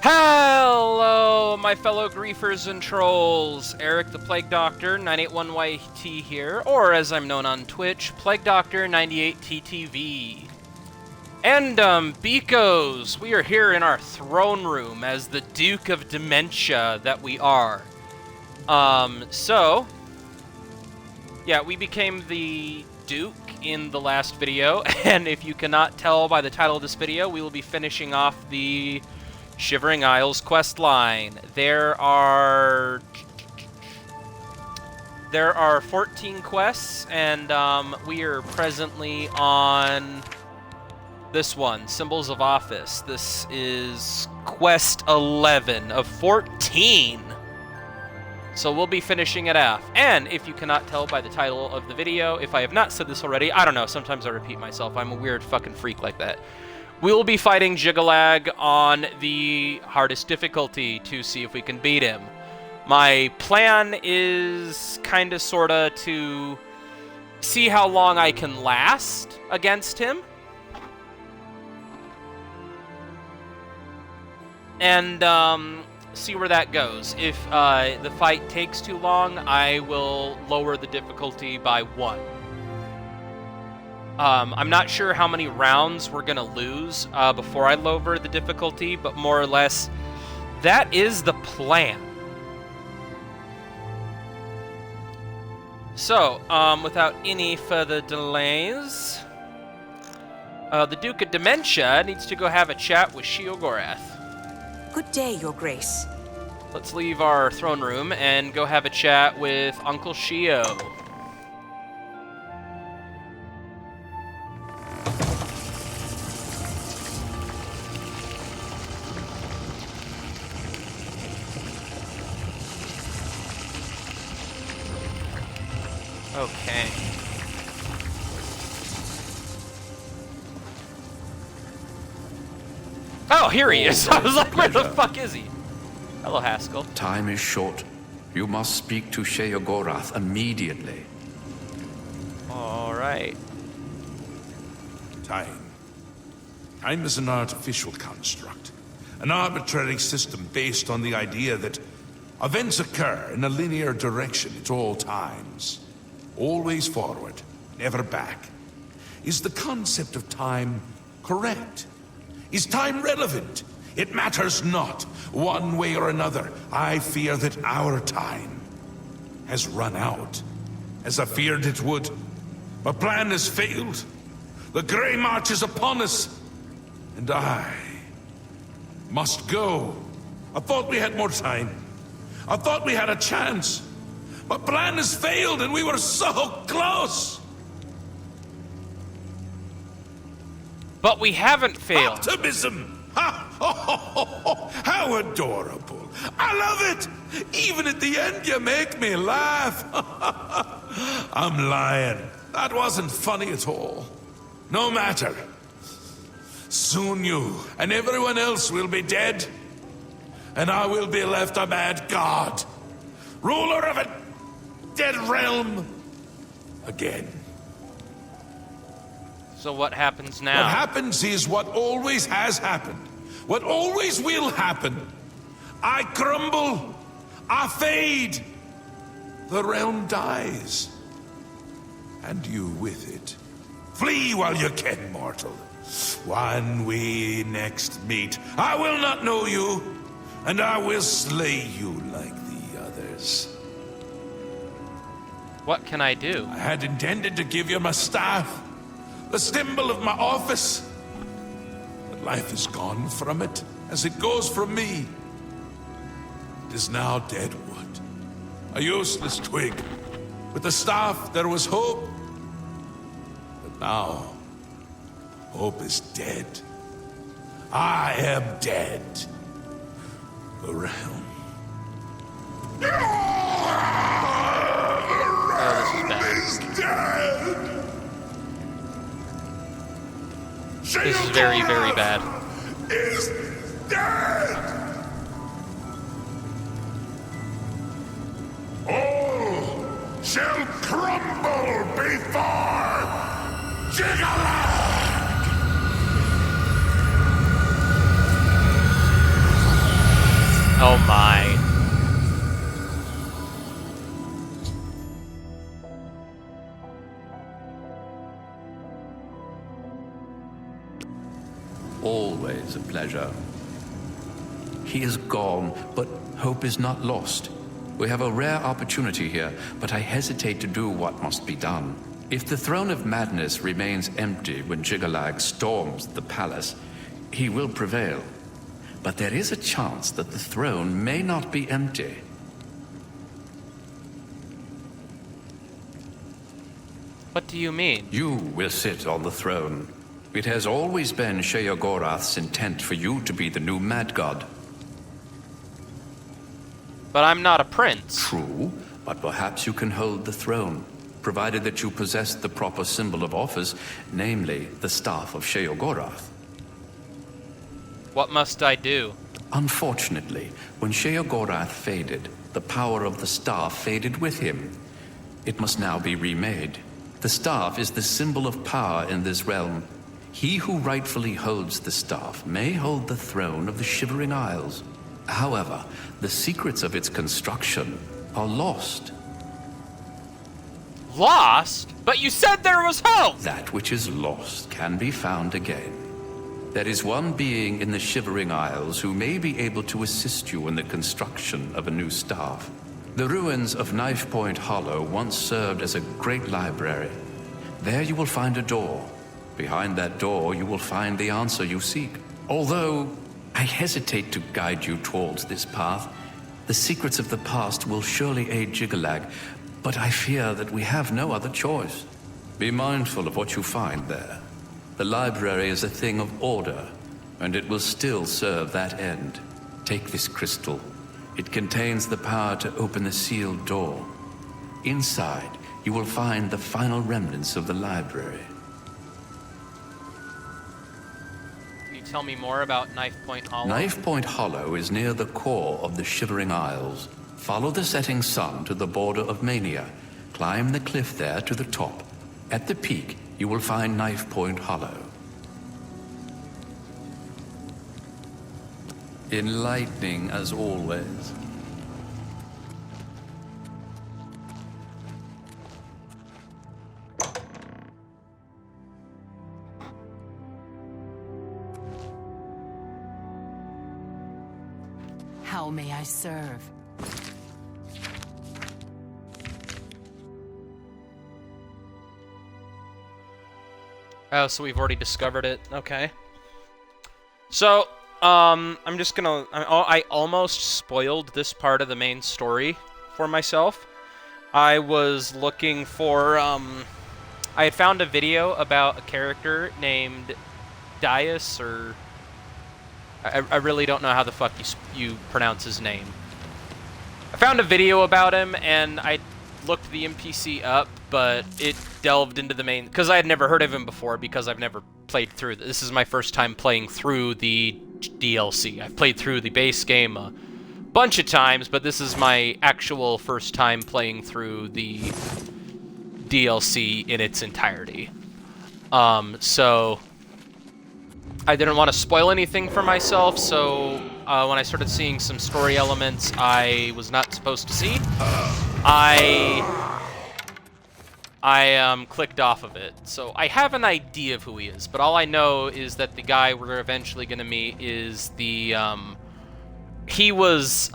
Hello, my fellow griefers and trolls. Eric the Plague Doctor, 981YT here, or as I'm known on Twitch, Plague Doctor 98TTV. And, beekos, we are here in our throne room as the Duke of Dementia that we are. Yeah, we became the Duke in the last video, and if you cannot tell by the title of this video, we will be finishing off the Shivering Isles quest line. There are 14 quests, and we are presently on this one, Symbols of Office. This is quest 11 of 14. So we'll be finishing it off. And if you cannot tell by the title of the video, if I have not said this already, I don't know, sometimes I repeat myself. I'm a weird fucking freak like that. We will be fighting Jyggalag on the hardest difficulty to see if we can beat him. My plan is kinda sorta to see how long I can last against him. And see where that goes. If the fight takes too long, I will lower the difficulty by 1. I'm not sure how many rounds we're gonna lose before I lower the difficulty, but more or less, that is the plan. So, without any further delays, the Duke of Dementia needs to go have a chat with Sheogorath. Good day, Your Grace. Let's leave our throne room and go have a chat with Uncle Sheo. Okay. Oh, here he is! I was like, where the fuck is he? Hello, Haskell. Time is short. You must speak to Sheogorath immediately. Alright. Time is an artificial construct. An arbitrary system based on the idea that events occur in a linear direction at all times. Always forward, never back. Is the concept of time correct? Is time relevant? It matters not. One way or another, I fear that our time has run out, as I feared it would. My plan has failed. The Grey March is upon us, and I must go. I thought we had more time. I thought we had a chance. My plan has failed, and we were so close. But we haven't failed. Optimism! Ha! How adorable! I love it! Even at the end, you make me laugh. I'm lying. That wasn't funny at all. No matter. Soon you and everyone else will be dead, and I will be left a mad god, ruler of a dead realm again. So what happens now? What happens is what always has happened. What always will happen. I crumble. I fade. The realm dies. And you with it. Flee while you can, mortal. When we next meet, I will not know you, and I will slay you like the others. What can I do? I had intended to give you my staff, the symbol of my office. But life is gone from it, as it goes from me. It is now dead wood, a useless twig. With the staff, there was hope. But now, hope is dead. I am dead. The realm. Oh, this is bad. Is dead. This is very, very bad. Is dead. All shall crumble before Jyggalag. Oh my. Always a pleasure. He is gone, but hope is not lost. We have a rare opportunity here, but I hesitate to do what must be done. If the Throne of Madness remains empty when Jyggalag storms the palace, he will prevail. But there is a chance that the throne may not be empty. What do you mean? You will sit on the throne. It has always been Sheogorath's intent for you to be the new Mad God. But I'm not a prince. True, but perhaps you can hold the throne, provided that you possess the proper symbol of office, namely the Staff of Sheogorath. What must I do? Unfortunately, when Sheogorath faded, the power of the staff faded with him. It must now be remade. The staff is the symbol of power in this realm. He who rightfully holds the staff may hold the throne of the Shivering Isles. However, the secrets of its construction are lost. Lost? But you said there was hope! That which is lost can be found again. There is one being in the Shivering Isles who may be able to assist you in the construction of a new staff. The ruins of Knife Point Hollow once served as a great library. There you will find a door. Behind that door you will find the answer you seek. Although I hesitate to guide you towards this path, the secrets of the past will surely aid Jyggalag, but I fear that we have no other choice. Be mindful of what you find there. The library is a thing of order, and it will still serve that end. Take this crystal. It contains the power to open the sealed door. Inside, you will find the final remnants of the library. Can you tell me more about Knife Point Hollow? Knife Point Hollow is near the core of the Shivering Isles. Follow the setting sun to the border of Mania. Climb the cliff there to the top. At the peak, you will find Knife Point Hollow. Enlightening as always. How may I serve? Oh, so we've already discovered it. Okay. So, I'm just gonna... I almost spoiled this part of the main story for myself. I was looking for, I had found a video about a character named Dias, or... I really don't know how the fuck you pronounce his name. I found a video about him, and I looked the NPC up, but it delved into the main... Because I had never heard of him before, because I've never played through... This is my first time playing through the DLC. I've played through the base game a bunch of times, but this is my actual first time playing through the DLC in its entirety. So... I didn't want to spoil anything for myself, so when I started seeing some story elements I was not supposed to see, I clicked off of it. So I have an idea of who he is, but all I know is that the guy we're eventually going to meet is the, he was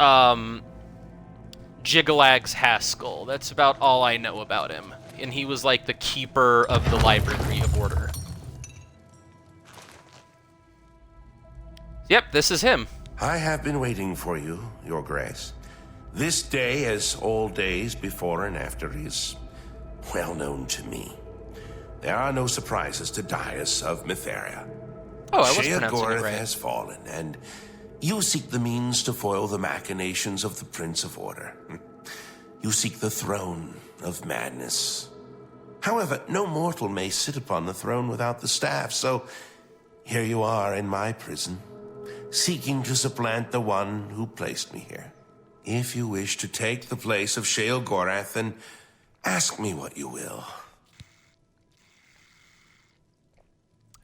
Jyggalag's Haskell. That's about all I know about him. And he was like the keeper of the Library of Order. Yep, this is him. I have been waiting for you, Your Grace. This day, as all days before and after, is well known to me. There are no surprises to Dias of Mytheria. Oh, I was pronouncing it Sheogorath right. has fallen, and you seek the means to foil the machinations of the Prince of Order. You seek the throne of madness. However, no mortal may sit upon the throne without the staff, so here you are in my prison, seeking to supplant the one who placed me here. If you wish to take the place of Sheogorath, then ask me what you will.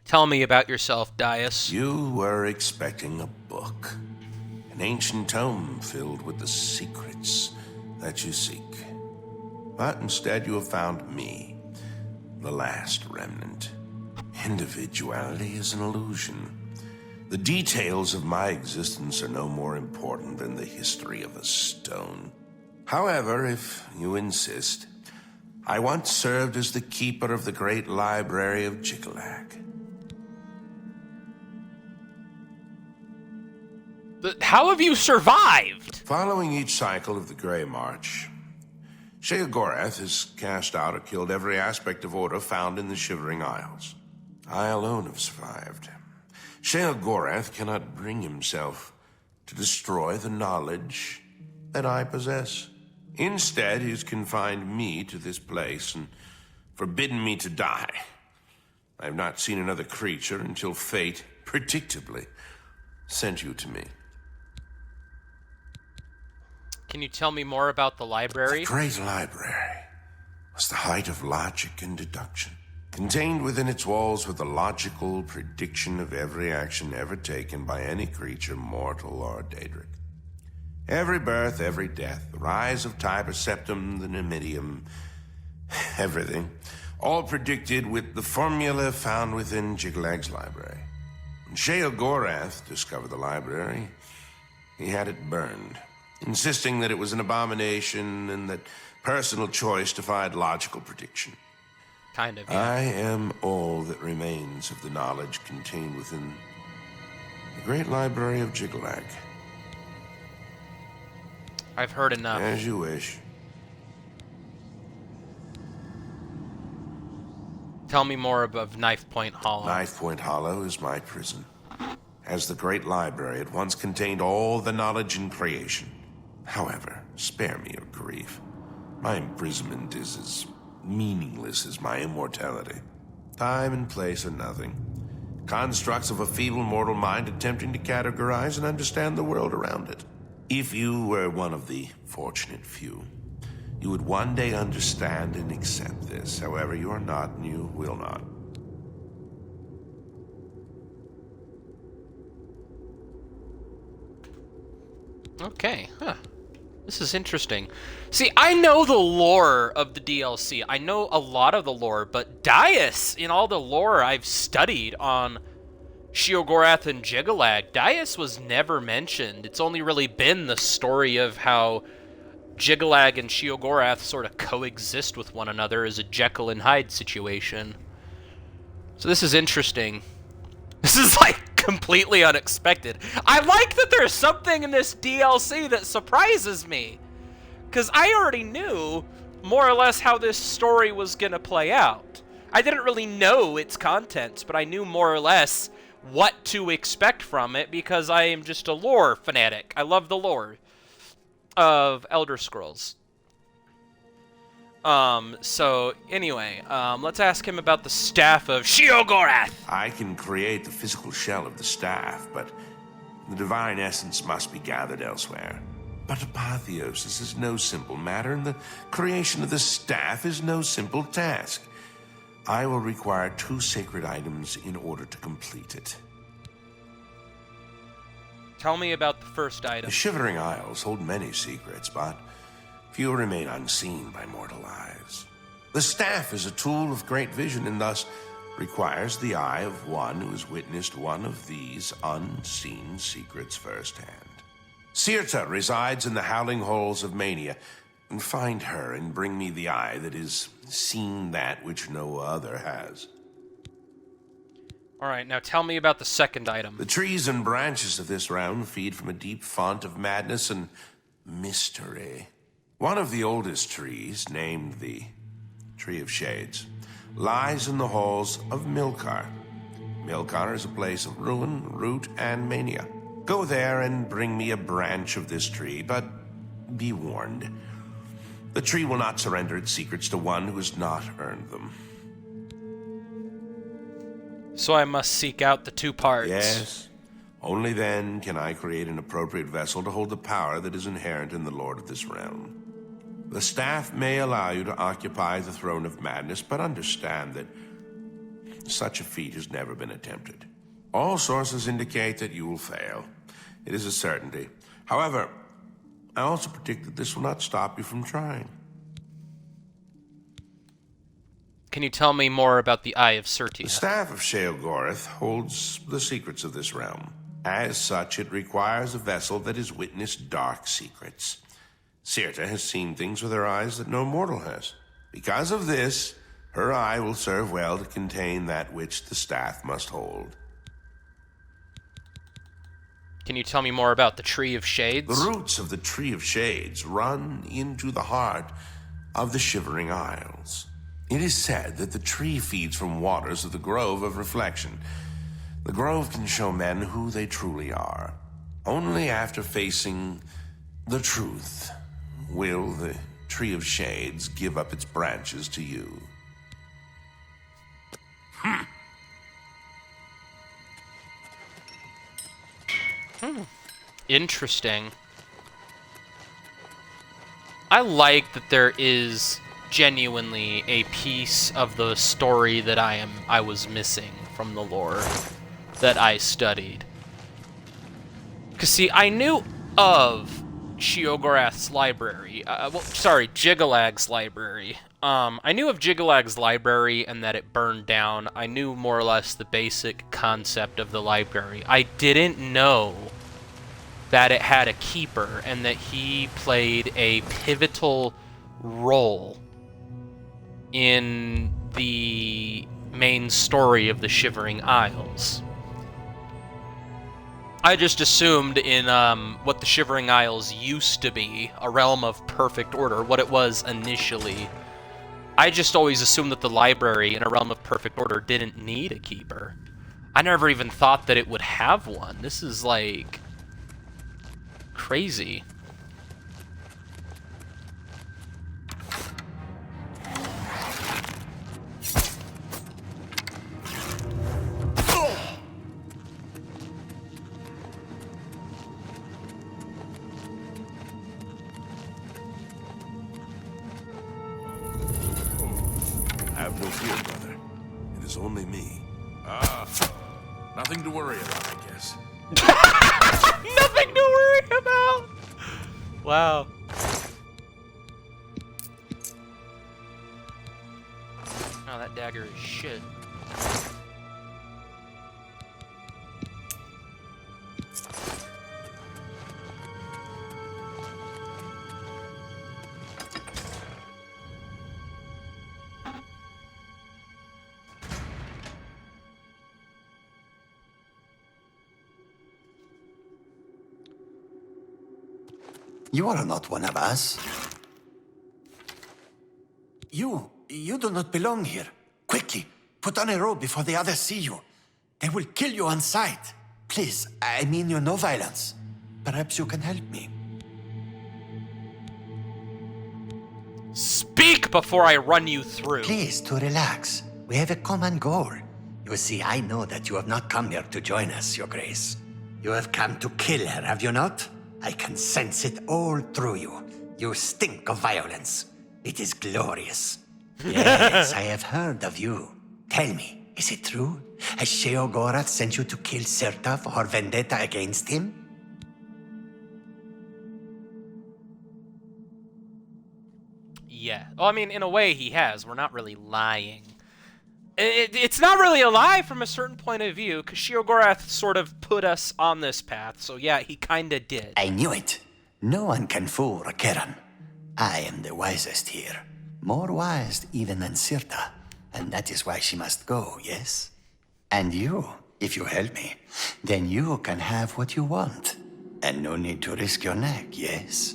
Tell me about yourself, Dias. You were expecting a book. An an ancient tome filled with the secrets that you seek. But instead you have found me, the last remnant. Individuality is an illusion. The details of my existence are no more important than the history of a stone. However, if you insist, I once served as the keeper of the great library of Jyggalag. How have you survived? Following each cycle of the Grey March, Jyggalag has cast out or killed every aspect of order found in the Shivering Isles. I alone have survived. Jyggalag cannot bring himself to destroy the knowledge that I possess. Instead, he has confined me to this place and forbidden me to die. I have not seen another creature until fate, predictably, sent you to me. Can you tell me more about the library? The great library was the height of logic and deduction. Contained within its walls were the logical prediction of every action ever taken by any creature, mortal or Daedric. Every birth, every death, the rise of Tiber Septim, the Numidium, everything, all predicted with the formula found within Jyggalag's library. When Jyggalag discovered the library, he had it burned, insisting that it was an abomination and that personal choice defied logical prediction. Kind of, yeah. I am all that remains of the knowledge contained within the great library of Jyggalag. I've heard enough. As you wish. Tell me more of Knife Point Hollow. Knife Point Hollow is my prison. As the great library, it once contained all the knowledge in creation. However, spare me your grief. My imprisonment is as meaningless as my immortality. Time and place are nothing. Constructs of a feeble mortal mind attempting to categorize and understand the world around it. If you were one of the fortunate few, you would one day understand and accept this. However, you are not, and you will not. Okay, huh. This is interesting. See, I know the lore of the DLC. I know a lot of the lore, but Daius, in all the lore I've studied on Sheogorath and Jyggalag, Daius was never mentioned. It's only really been the story of how Jyggalag and Sheogorath sort of coexist with one another as a Jekyll and Hyde situation. So this is interesting. This is, like, completely unexpected. I like that there's something in this DLC that surprises me, because I already knew more or less how this story was going to play out. I didn't really know its contents, but I knew more or less what to expect from it because I am just a lore fanatic. I love the lore of Elder Scrolls. So anyway, let's ask him about the Staff of Sheogorath. I can create the physical shell of the staff, but the divine essence must be gathered elsewhere. But apotheosis is no simple matter, and the creation of the staff is no simple task. I will require 2 sacred items in order to complete it. Tell me about the first item. The Shivering Isles hold many secrets, but few remain unseen by mortal eyes. The staff is a tool of great vision and thus requires the eye of one who has witnessed one of these unseen secrets firsthand. Sirta resides in the howling halls of Mania, and find her and bring me the eye that has seen that which no other has. Alright, now tell me about the second item. The trees and branches of this realm feed from a deep font of madness and mystery. One of the oldest trees, named the Tree of Shades, lies in the halls of Milkar. Milkar is a place of ruin, root, and mania. Go there and bring me a branch of this tree, but be warned. The tree will not surrender its secrets to one who has not earned them. So I must seek out the 2 parts. Yes. Only then can I create an appropriate vessel to hold the power that is inherent in the Lord of this realm. The staff may allow you to occupy the throne of madness, but understand that such a feat has never been attempted. All sources indicate that you will fail. It is a certainty. However, I also predict that this will not stop you from trying. Can you tell me more about the Eye of Sirtia? The staff of Sheogorath holds the secrets of this realm. As such, it requires a vessel that has witnessed dark secrets. Sirta has seen things with her eyes that no mortal has. Because of this, her eye will serve well to contain that which the staff must hold. Can you tell me more about the Tree of Shades? The roots of the Tree of Shades run into the heart of the Shivering Isles. It is said that the tree feeds from waters of the Grove of Reflection. The Grove can show men who they truly are. Only after facing the truth will the Tree of Shades give up its branches to you. Interesting. I like that there is genuinely a piece of the story that I was missing from the lore that I studied. Cause see, I knew of Sheogorath's library. Jyggalag's library. I knew of Jyggalag's library and that it burned down. I knew more or less the basic concept of the library. I didn't know that it had a keeper and that he played a pivotal role in the main story of the Shivering Isles. I just assumed in what the Shivering Isles used to be, a realm of perfect order, what it was initially. I just always assumed that the library in a realm of perfect order didn't need a keeper. I never even thought that it would have one. This is like crazy. Have no fear, brother. It is only me. Nothing to worry about, I guess. Nothing to worry about! Wow. Oh, that dagger is shit. You are not one of us. You do not belong here. Quickly, put on a robe before the others see you. They will kill you on sight. Please, I mean you no violence. Perhaps you can help me. Speak before I run you through. Please, to relax. We have a common goal. You see, I know that you have not come here to join us, Your Grace. You have come to kill her, have you not? I can sense it all through you. You stink of violence. It is glorious. Yes, I have heard of you. Tell me, is it true? Has Sheogorath sent you to kill Sirta for her vendetta against him? Yeah. Well, I mean, in a way he has. We're not really lying. It's not really a lie from a certain point of view, because Sheogorath sort of put us on this path, so yeah, he kinda did. I knew it. No one can fool Rakeran. I am the wisest here. More wise even than Sirta. And that is why she must go, yes? And you, if you help me, then you can have what you want. And no need to risk your neck, yes?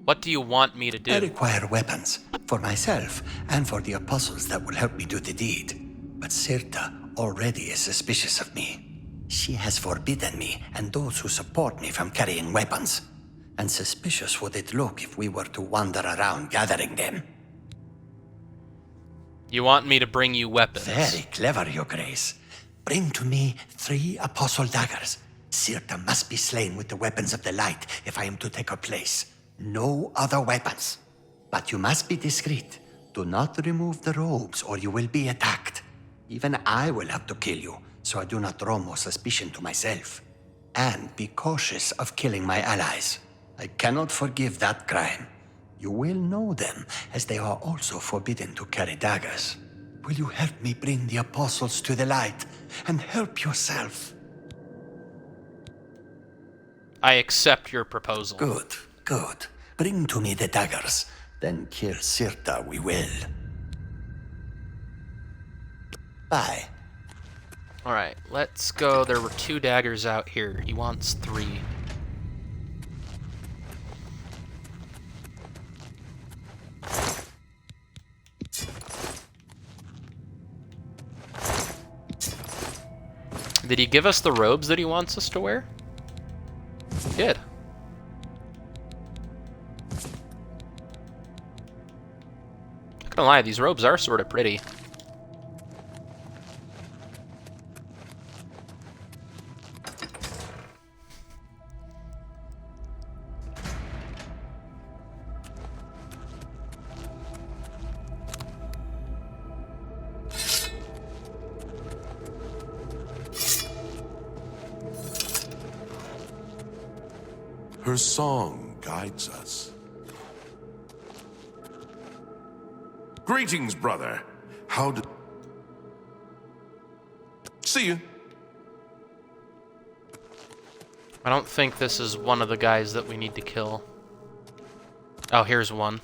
What do you want me to do? I require weapons, for myself and for the apostles that will help me do the deed. But Sirta already is suspicious of me. She has forbidden me and those who support me from carrying weapons. And suspicious would it look if we were to wander around gathering them. You want me to bring you weapons? Very clever, Your Grace. Bring to me 3 apostle daggers. Sirta must be slain with the weapons of the light if I am to take her place. No other weapons. But you must be discreet. Do not remove the robes or you will be attacked. Even I will have to kill you, so I do not draw more suspicion to myself. And be cautious of killing my allies. I cannot forgive that crime. You will know them, as they are also forbidden to carry daggers. Will you help me bring the apostles to the light, and help yourself? I accept your proposal. Good, good. Bring to me the daggers, then kill Sirta we will. Bye. Alright, let's go. There were 2 daggers out here. He wants 3. Did he give us the robes that he wants us to wear? He did. Not gonna lie, these robes are sort of pretty. Her song guides us. Greetings, brother. How did... See you. I don't think this is one of the guys that we need to kill. Oh, here's one.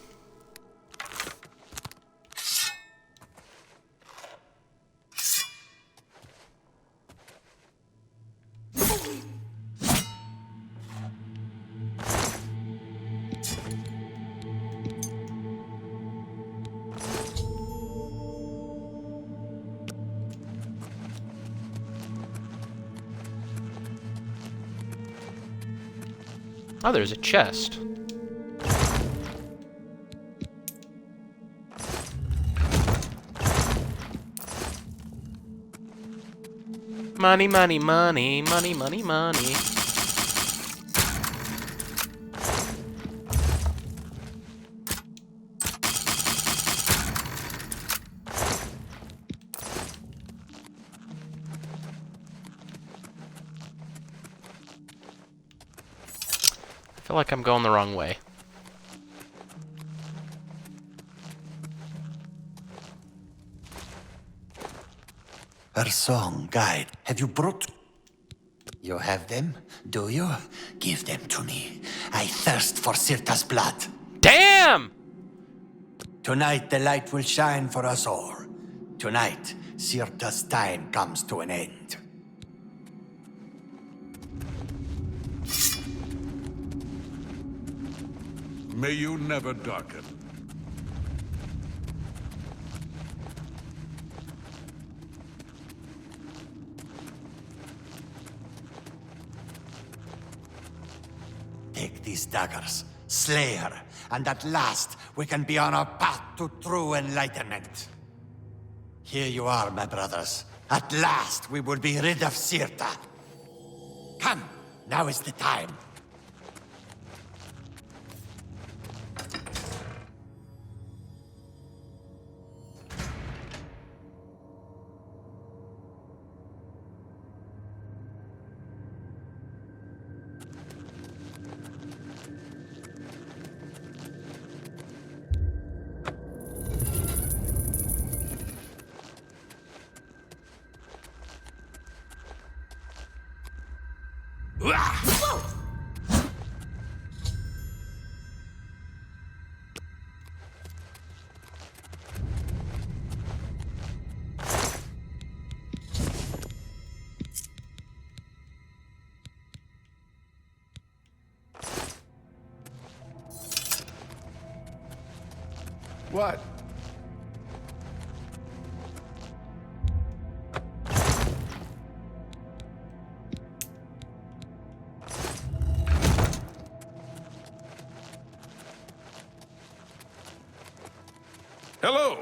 Oh, there's a chest. Money, money, money, money, money, money. I feel like I'm going the wrong way. Her song guide. Have you brought... You have them? Do you? Give them to me. I thirst for Sirta's blood. Damn! Tonight the light will shine for us all. Tonight, Sirta's time comes to an end. May you never darken. Take these daggers, slay her, and at last we can be on our path to true enlightenment. Here you are, my brothers. At last we will be rid of Sirta. Come, now is the time. What? Hello.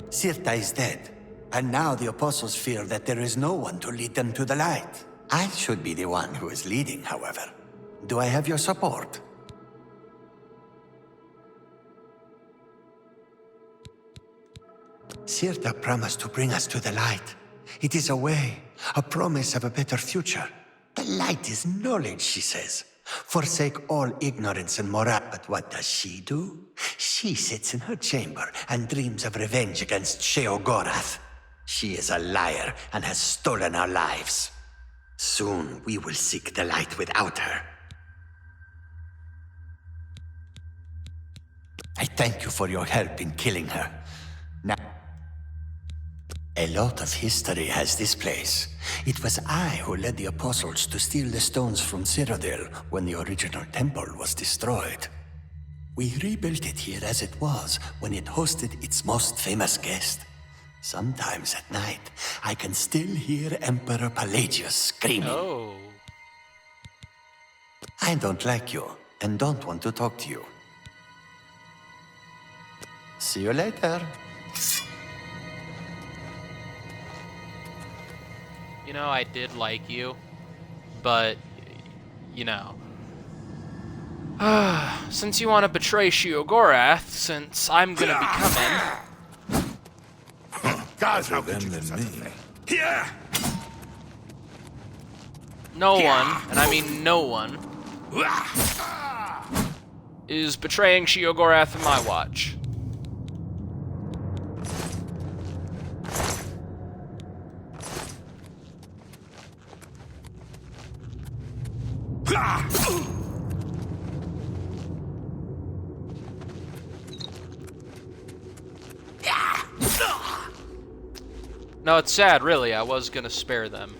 Sirta is dead, and now the apostles fear that there is no one to lead them to the light. I should be the one who is leading, however. Do I have your support? Sirta promised to bring us to the light. It is a way, a promise of a better future. The light is knowledge, she says. Forsake all ignorance and morale. But what does she do? She sits in her chamber and dreams of revenge against Sheogorath. She is a liar and has stolen our lives. Soon we will seek the light without her. I thank you for your help in killing her. Now, a lot of history has this place. It was I who led the apostles to steal the stones from Cyrodiil when the original temple was destroyed. We rebuilt it here as it was when it hosted its most famous guest. Sometimes at night, I can still hear Emperor Pelagius screaming. Oh. I don't like you and don't want to talk to you. See you later. You know, I did like you, but, you know. Since you want to betray Sheogorath, since I'm gonna be coming... Guys, how could you than me? Here! No one, and I mean no one, is betraying Sheogorath in my watch. No, it's sad, really. I was gonna spare them.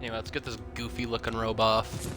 Anyway, let's get this goofy-looking robe off.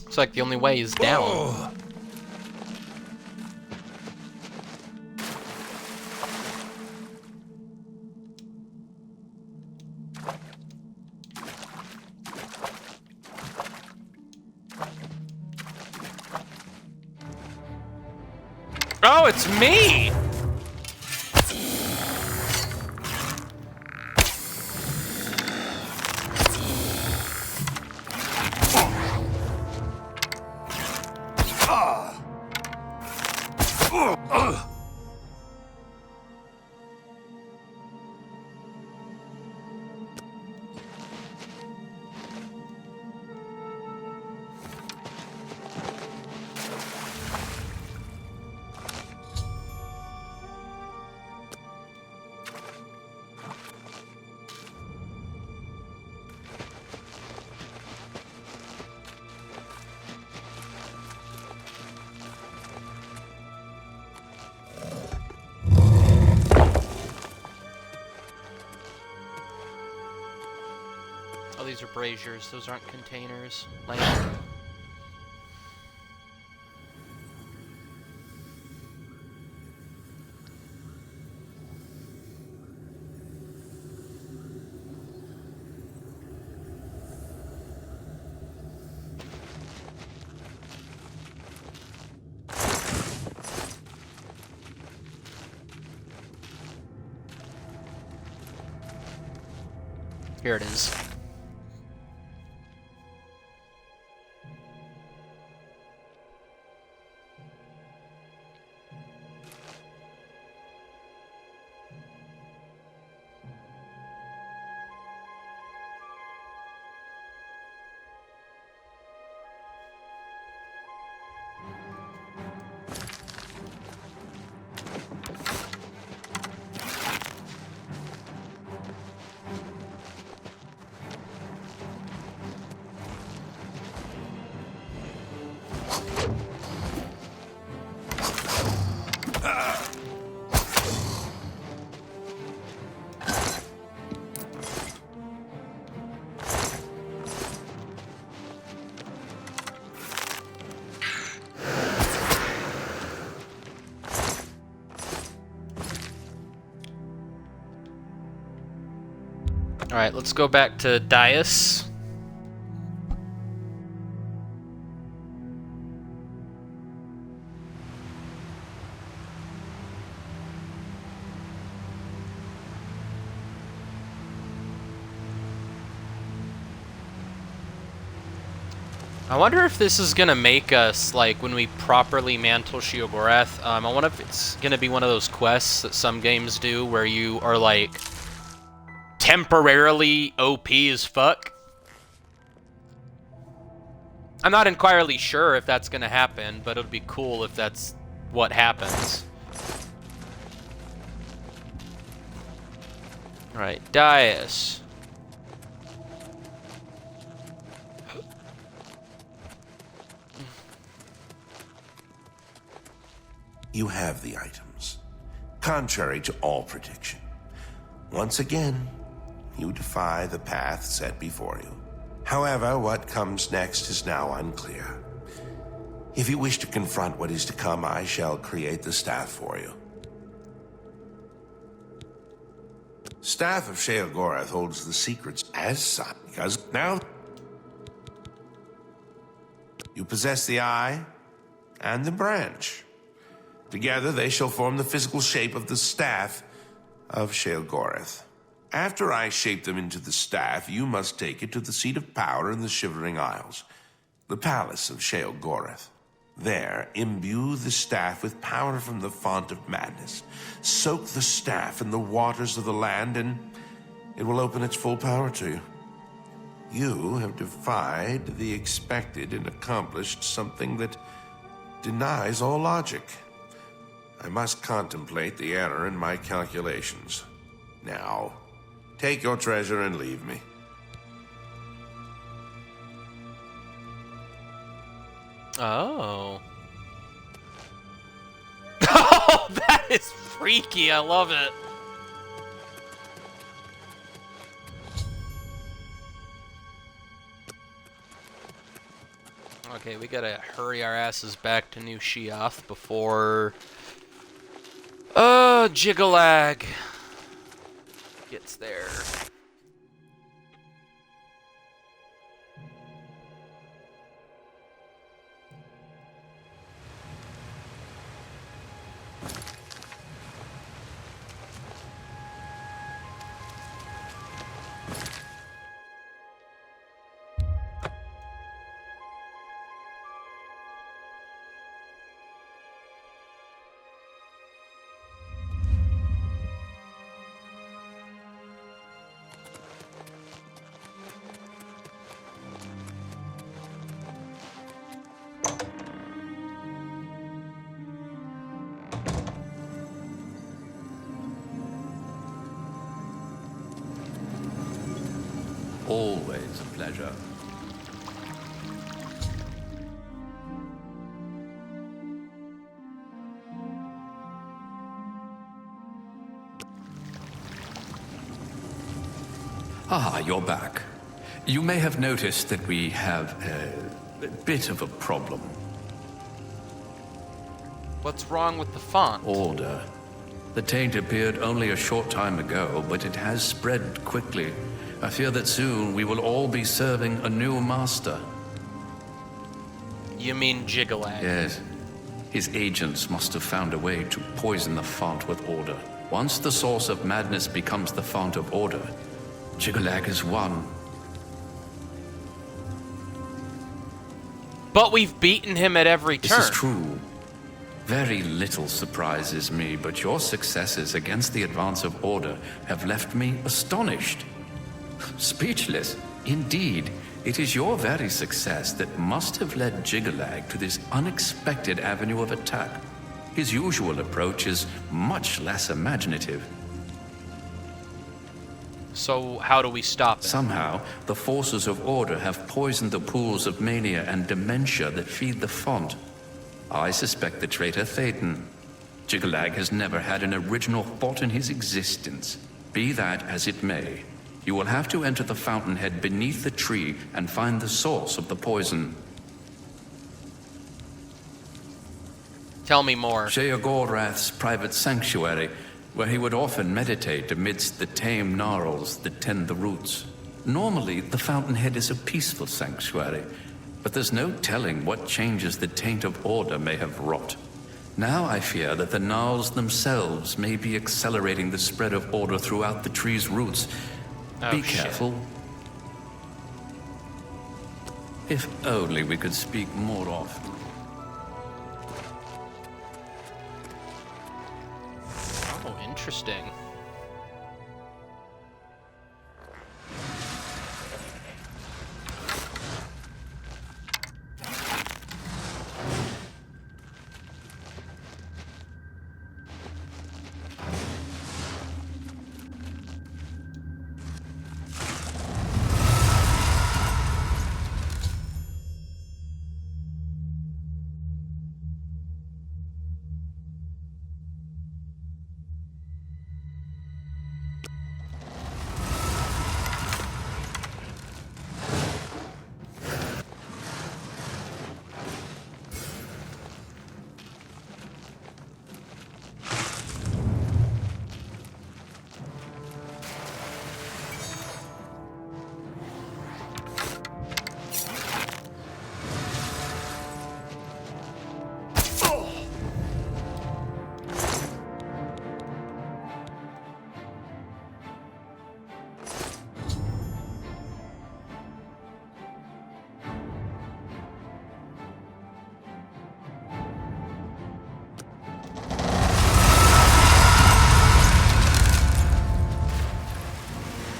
Looks like the only way is down. Oh. Oh, it's me! these are braziers. Those aren't containers. Lame. Here it is. Alright, let's go back to Dais. I wonder if this is gonna make us, like, when we properly mantle Sheogorath, I wonder if it's gonna be one of those quests that some games do where you are, like, temporarily OP as fuck. I'm not entirely sure if that's gonna happen, but it would be cool if that's what happens. Alright, Dais. You have the items, contrary to all prediction. Once again, you defy the path set before you. However, what comes next is now unclear. If you wish to confront what is to come, I shall create the staff for you. Staff of Sheogorath holds the secrets as such, because now you possess the eye and the branch. Together, they shall form the physical shape of the staff of Sheogorath. After I shape them into the staff, you must take it to the seat of power in the Shivering Isles, the palace of Sheogorath. There, imbue the staff with power from the font of madness. Soak the staff in the waters of the land, and it will open its full power to you. You have defied the expected and accomplished something that denies all logic. I must contemplate the error in my calculations. Now, take your treasure and leave me. Oh. Oh, that is freaky. I love it. Okay, we gotta hurry our asses back to New Sheoth before Jyggalag gets there. Always a pleasure. Ah, you're back. You may have noticed that we have a bit of a problem. What's wrong with the font? Order. The taint appeared only a short time ago, but it has spread quickly. I fear that soon we will all be serving a new master. You mean Jyggalag? Yes. His agents must have found a way to poison the font with order. Once the source of madness becomes the font of order, Jyggalag is won. But we've beaten him at every turn. This is true. Very little surprises me, but your successes against the advance of order have left me astonished. Speechless. Indeed, it is your very success that must have led Jyggalag to this unexpected avenue of attack. His usual approach is much less imaginative. So how do we stop it? Somehow, the forces of order have poisoned the pools of mania and dementia that feed the font. I suspect the traitor Thetan. Jyggalag has never had an original thought in his existence. Be that as it may, you will have to enter the fountainhead beneath the tree and find the source of the poison. Tell me more. Sheogorath's private sanctuary, where he would often meditate amidst the tame gnarls that tend the roots. Normally, the fountainhead is a peaceful sanctuary, but there's no telling what changes the taint of order may have wrought. Now I fear that the gnarls themselves may be accelerating the spread of order throughout the tree's roots. Oh, Be shit. careful. If only we could speak more often. Oh, interesting.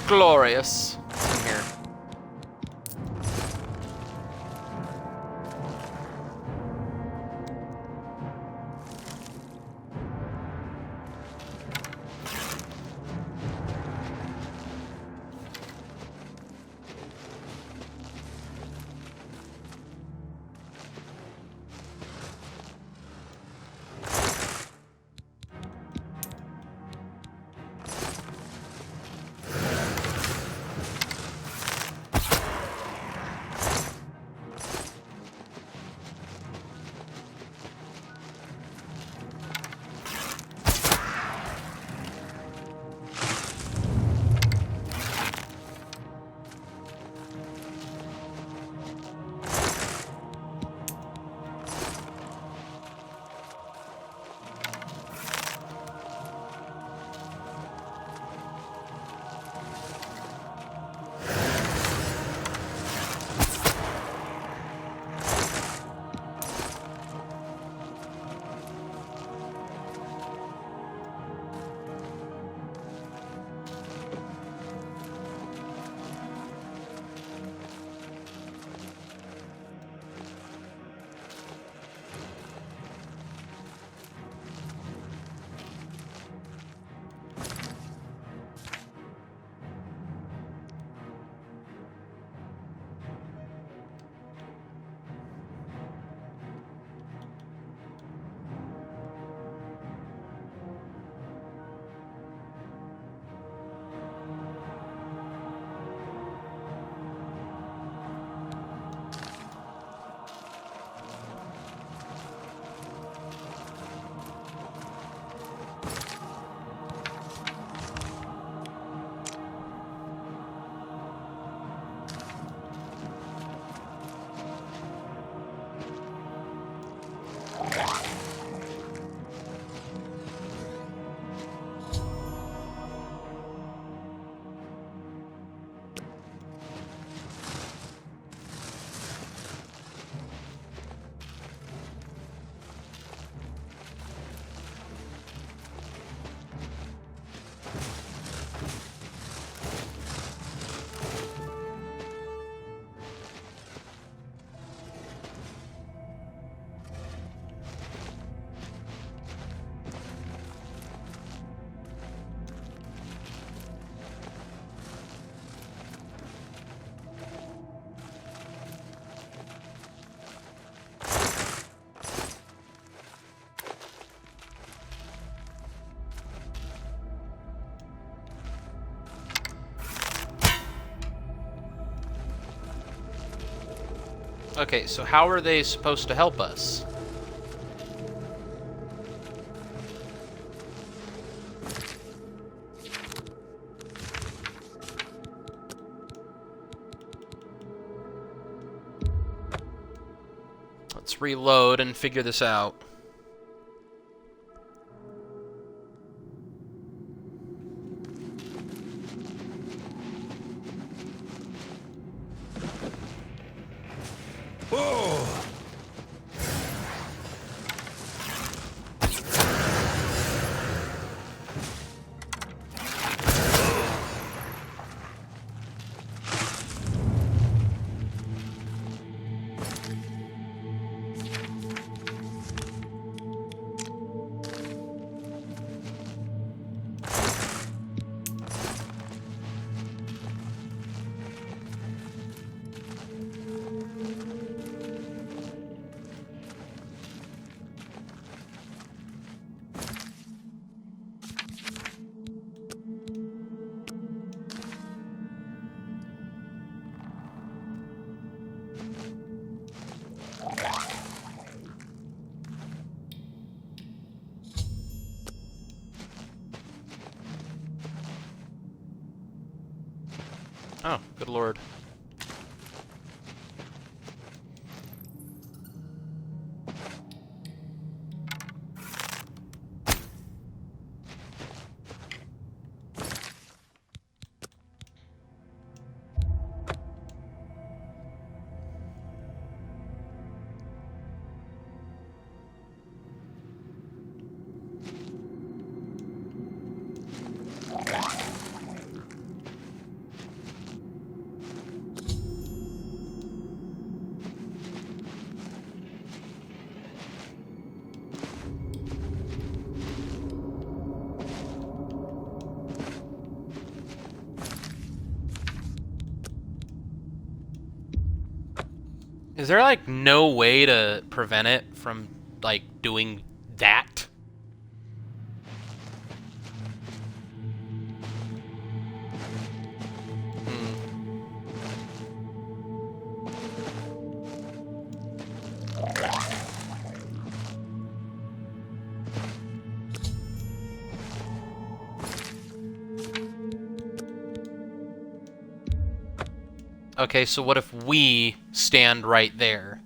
Glorious. What's in here? Okay, so how are they supposed to help us? Let's reload and figure this out. Oh, good lord. Is there, like, no way to prevent it from, like, doing that? Okay, so what if we stand right there?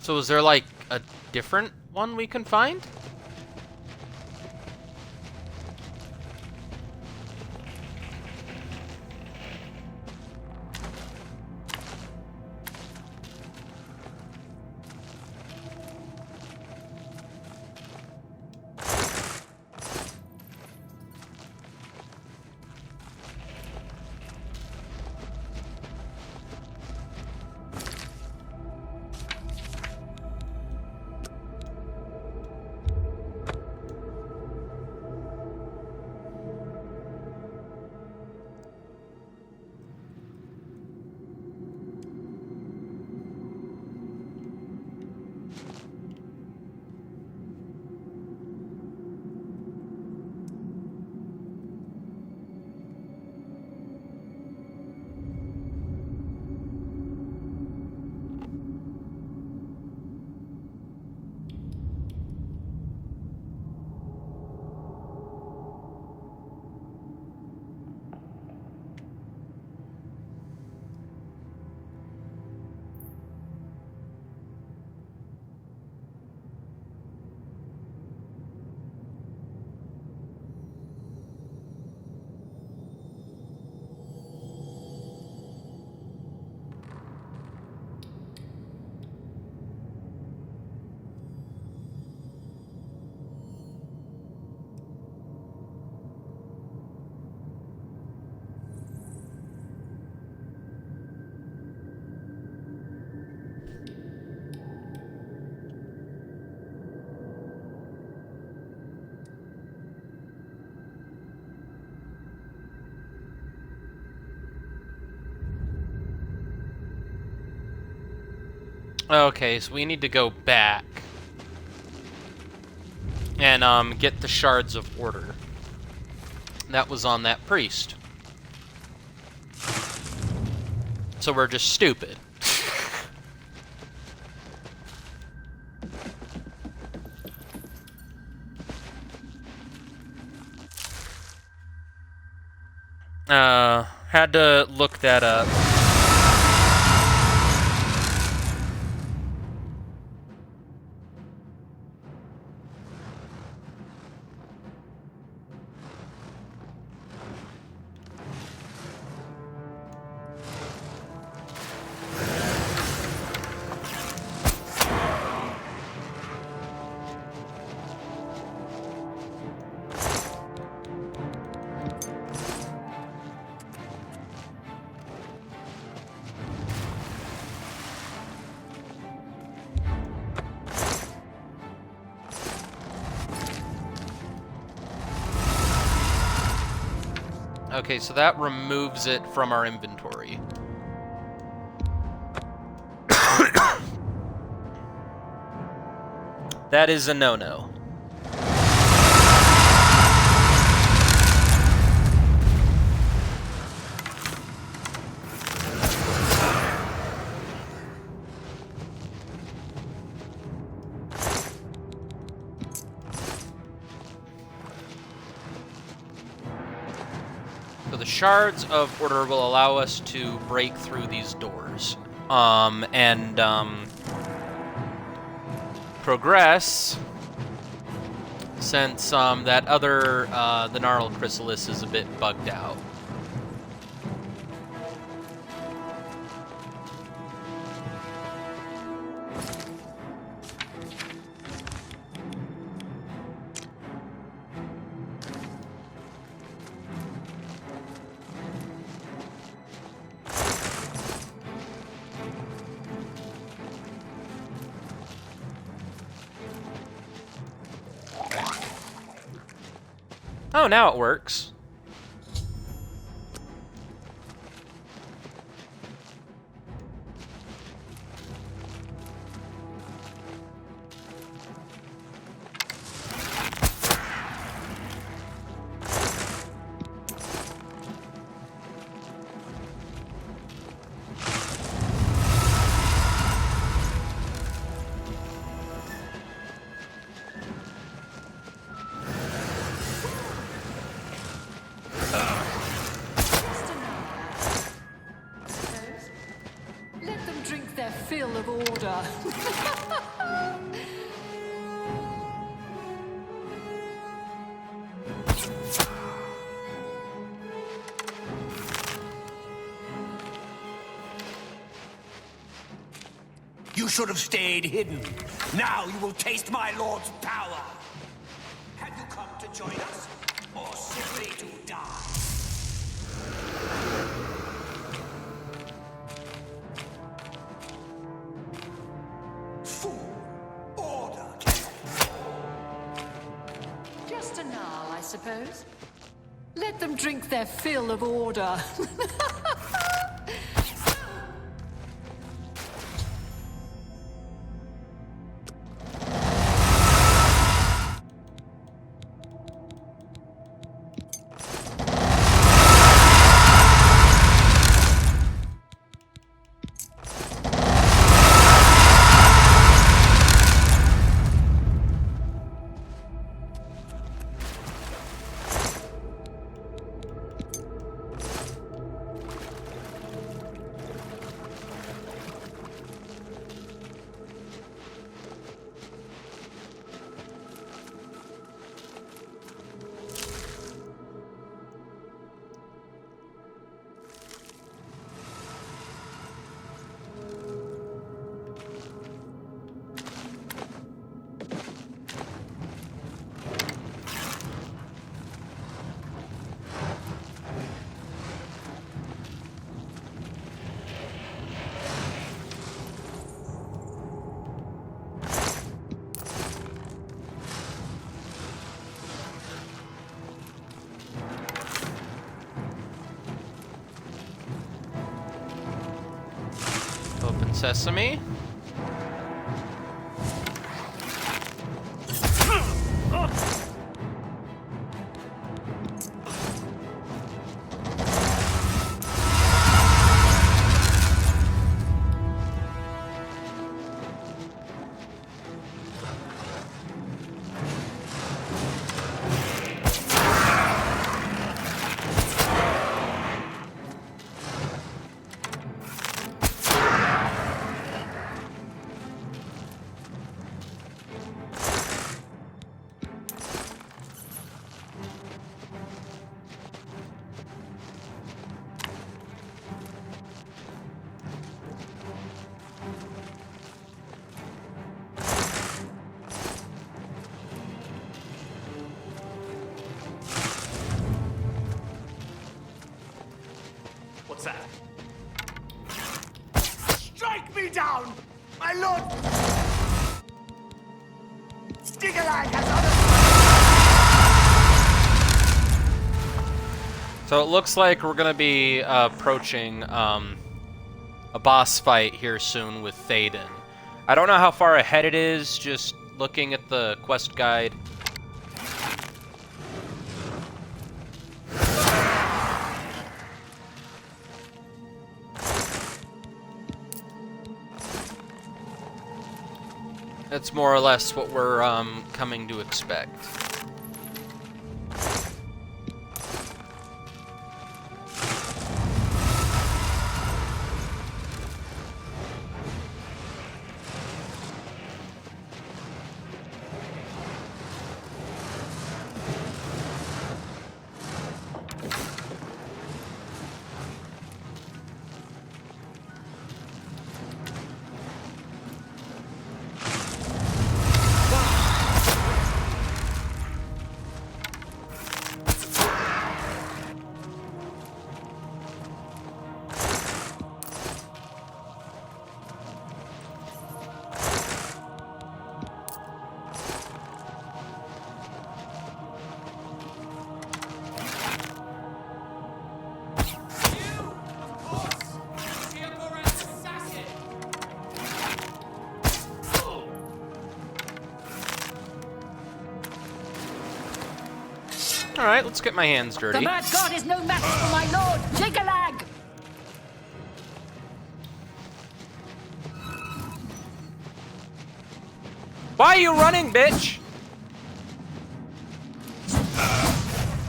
So is there, like, a different one we can find? Okay, so we need to go back and get the shards of order. That was on that priest. So we're just stupid. Had to look that up. Okay, so that removes it from our inventory. That is a no-no. So the shards of order will allow us to break through these doors. And progress, since that other, the Gnarled Chrysalis is a bit bugged out. Oh, now it works. Let them drink their fill of order. You should have stayed hidden. Now you will taste my lord's power. Have you come to join us, or simply to die? Fool! Order! Just a gnarl, I suppose. Let them drink their fill of order. Open sesame. me down! My lord! Jyggalag has other... So it looks like we're gonna be approaching a boss fight here soon with Théoden. I don't know how far ahead it is, just looking at the quest guide. That's more or less what we're coming to expect. Alright, let's get my hands dirty. The mad god is no match for my lord, Jyggalag! Why are you running, bitch?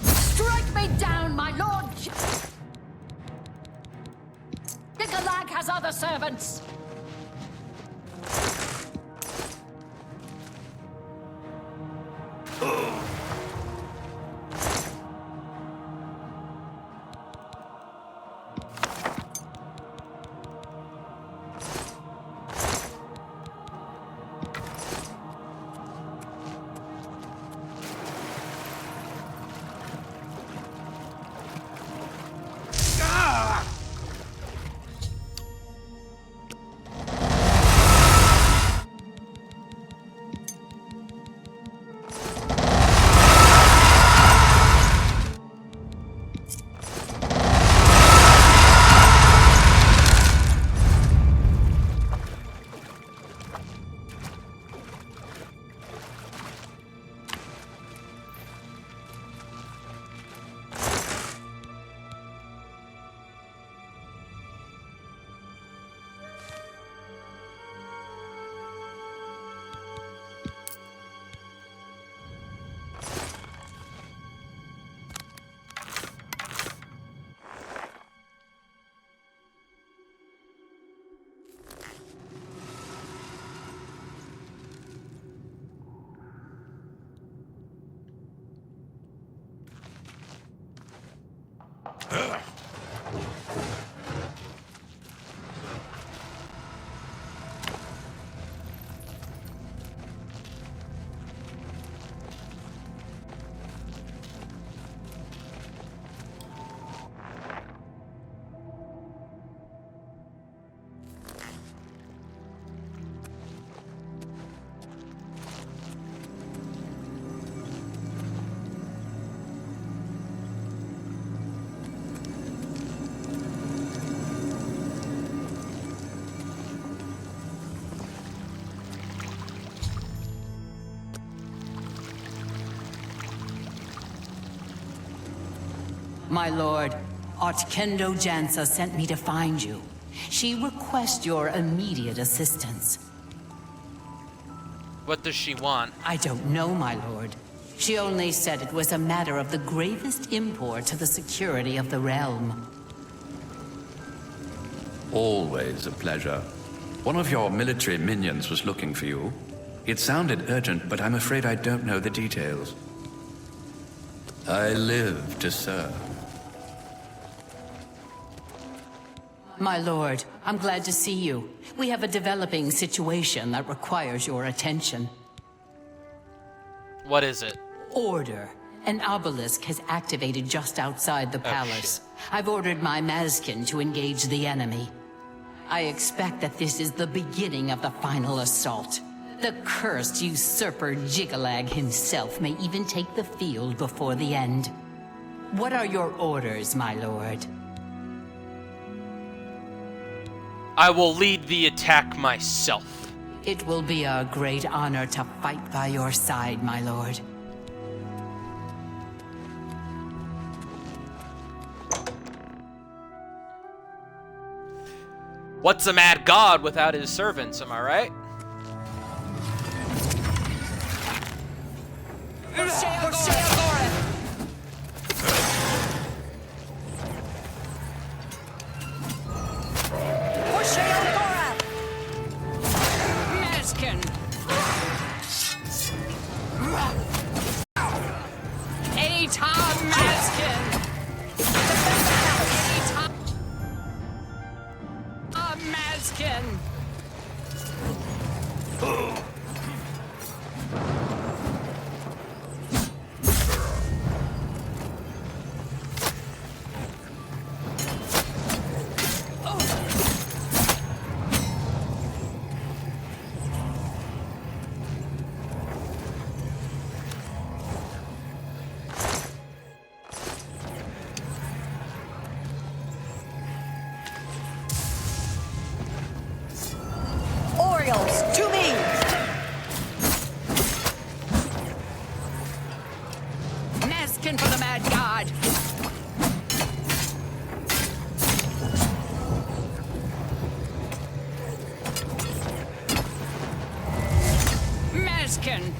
Strike me down, my lord! Jyggalag has other servants! My lord, Kendo Jansa sent me to find you. She requests your immediate assistance. What does she want? I don't know, my lord. She only said it was a matter of the gravest import to the security of the realm. Always a pleasure. One of your military minions was looking for you. It sounded urgent, but I'm afraid I don't know the details. I live to serve. My lord, I'm glad to see you. We have a developing situation that requires your attention. What is it? Order. An obelisk has activated just outside the palace. Shit. I've ordered my Mazkin to engage the enemy. I expect that this is the beginning of the final assault. The cursed usurper Jyggalag himself may even take the field before the end. What are your orders, my lord? I will lead the attack myself. It will be a great honor to fight by your side, my lord. What's a mad god without his servants, am I right? Mazkin! Atom Mazkin! Atom Mazkin! Orioles, to me! Mazkin for the mad god! Mazkin!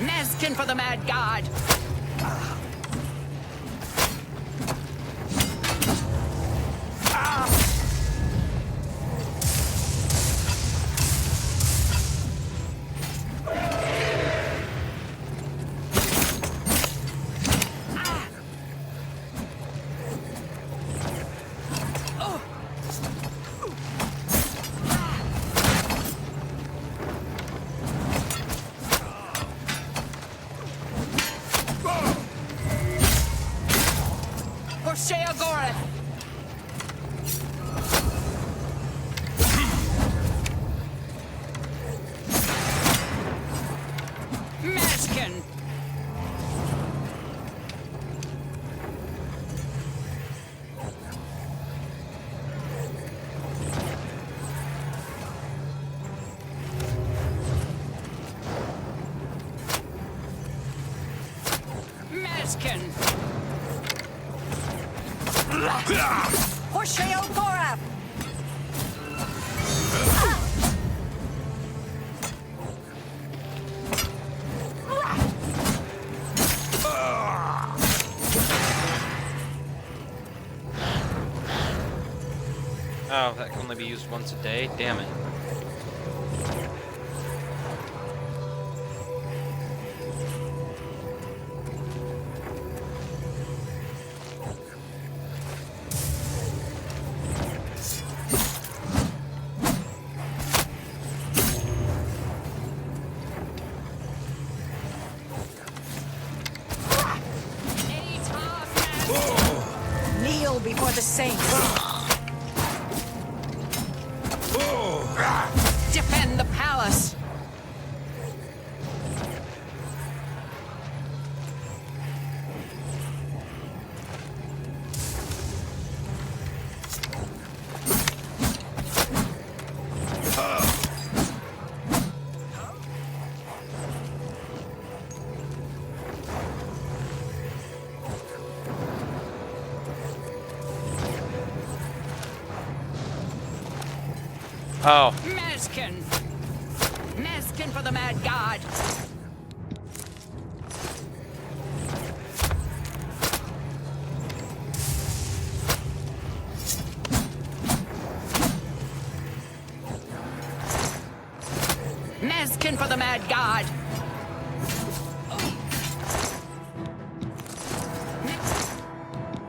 Mazkin for the mad god! Mazkin! Mazkin! Hosheo Gorath! Oh, that can only be used once a day? Damn it. Kneel before the saints! Defend the palace! Oh. Mazkin! Mazkin for the mad god! Maskin for the Mad God!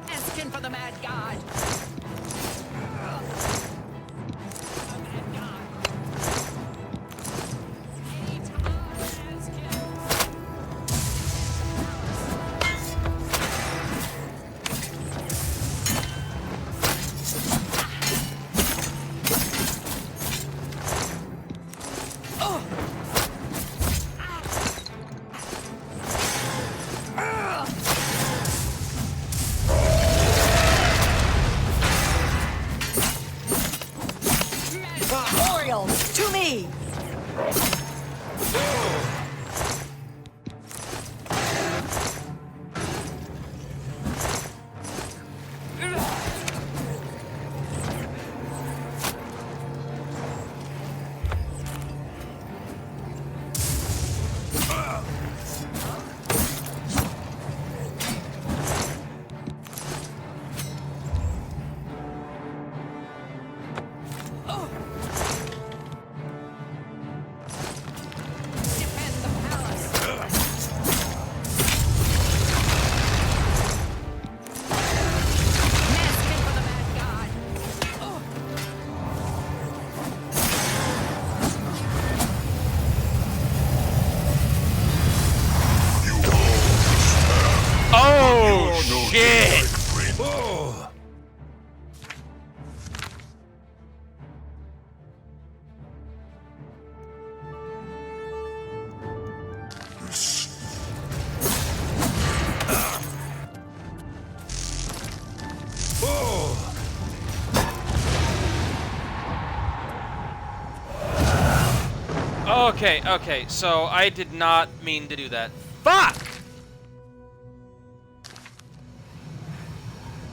Maskin for the Mad God! Orioles, to me! Oh, shit! Okay, so I did not mean to do that. Fuck!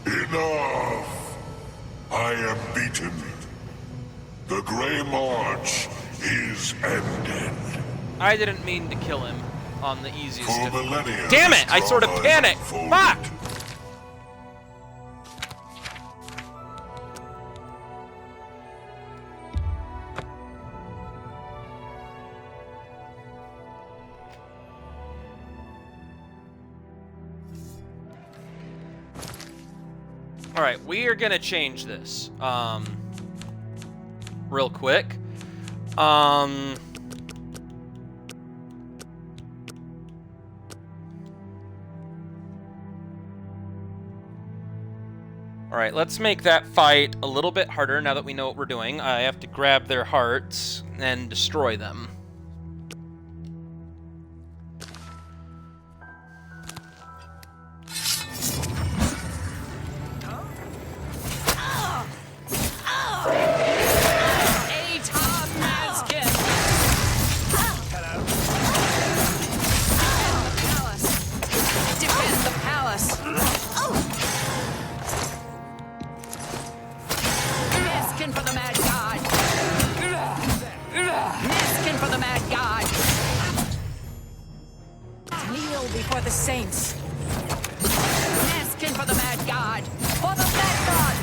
Enough! I am beaten. The Grey March is ended. I didn't mean to kill him on the easiest For difficulty. millennia, Damn it! I this sort of drama panicked! unfolded. Fuck! Alright, we are gonna change this. Real quick. Alright, let's make that fight a little bit harder now that we know what we're doing. I have to grab their hearts and destroy them. Before the saints. Maskin for the Mad God! For the Mad God!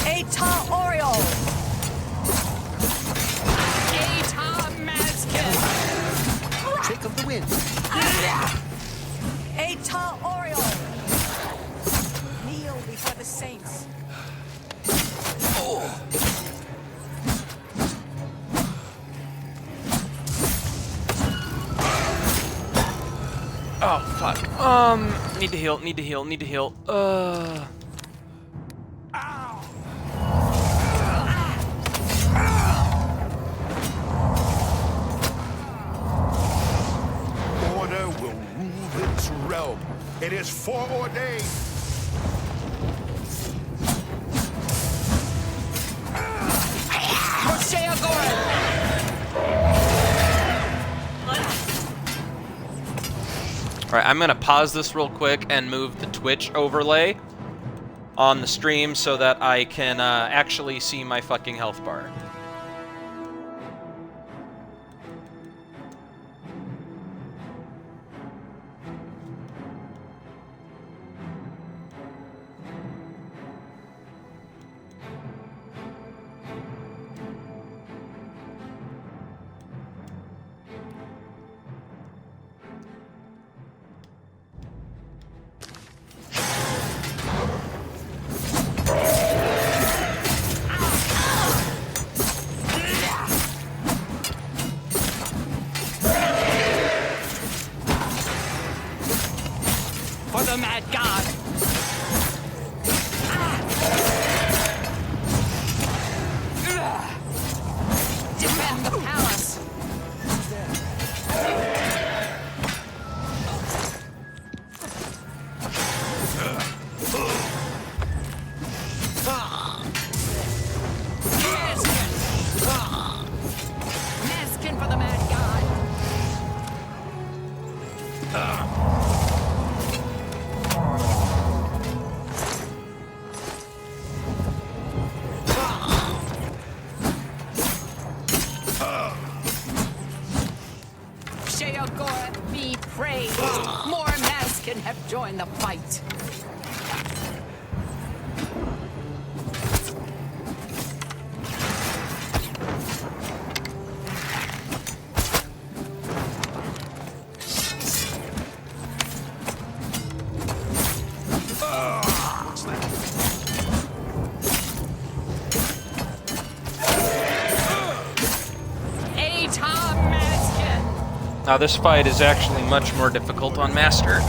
Ata Oriole! Ata Maskin! Trick of the wind. Ata Oriole! Kneel before the saints. Oh, fuck. Need to heal, need to heal, need to heal. Order will rule this realm. It is foreordained. Alright, I'm gonna pause this real quick and move the Twitch overlay on the stream so that I can actually see my fucking health bar. Sheogor be praised. More Maskin have joined the fight. Now this fight is actually much more difficult on Master.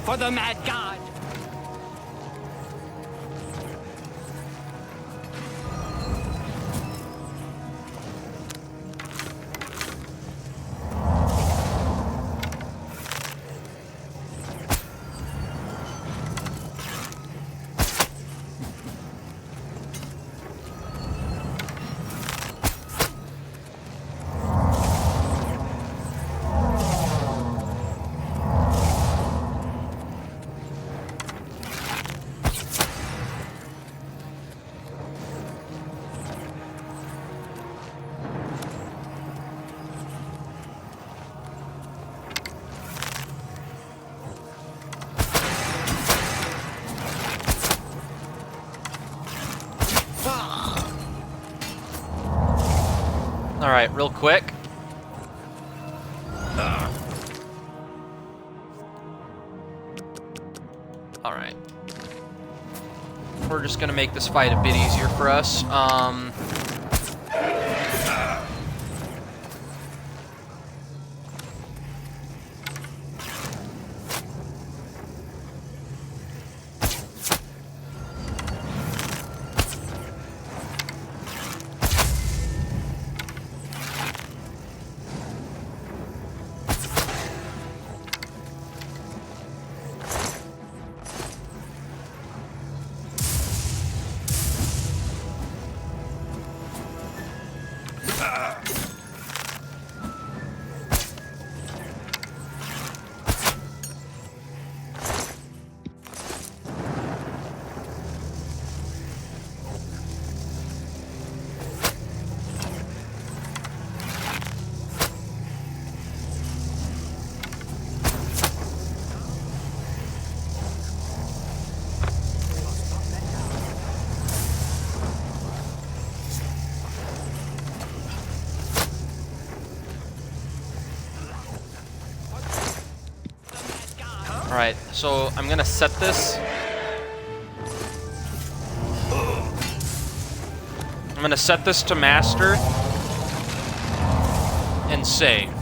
For the Mad God! Alright, real quick. Alright. We're just gonna make this fight a bit easier for us. Alright, so I'm gonna set this. I'm gonna set this to Master and save.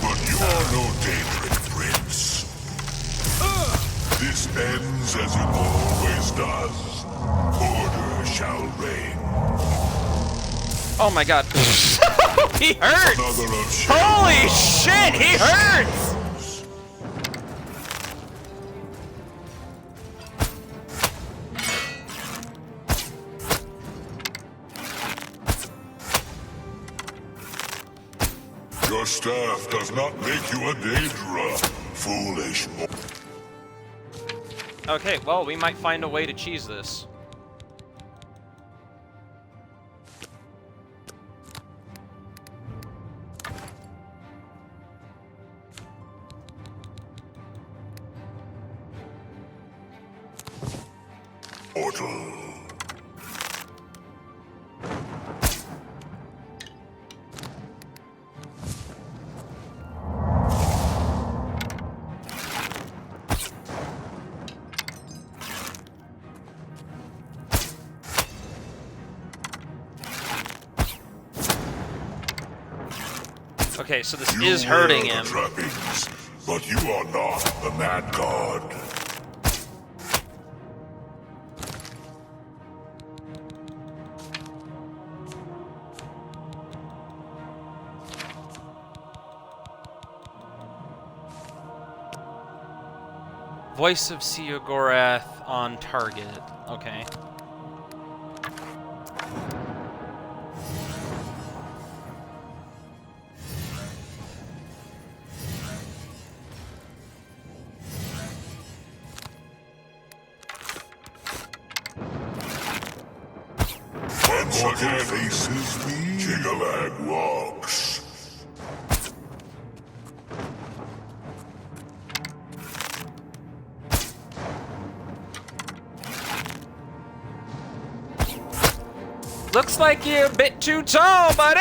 But you're no Daedric Prince. This ends as it always does. Order shall reign. Oh my god. He hurts! Another of Holy shit, he hurts! staff does not make you a Daedra, foolish boy. Okay, well, we might find a way to cheese this. Portal. Okay, so this You is hurting wear him. the trappings, but you are not the Mad God. Voice of Sheogorath on target. Okay. Once again faces me, Jyggalag walks. Looks like you're a bit too tall, buddy!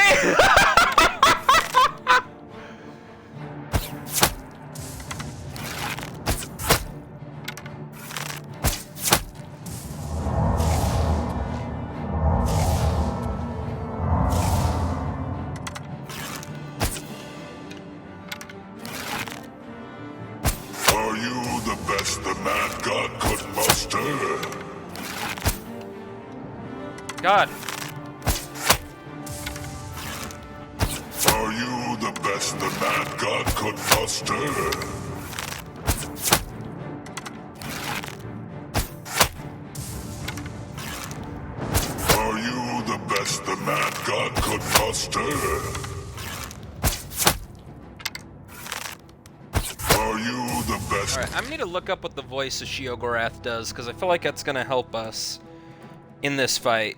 Are you the best the Mad God could muster? God. Are you the best the Mad God could muster? Are you the best the Mad God could muster? Are you the best? Alright, I'm gonna need to look up what the voice of Sheogorath does, because I feel like that's gonna help us in this fight.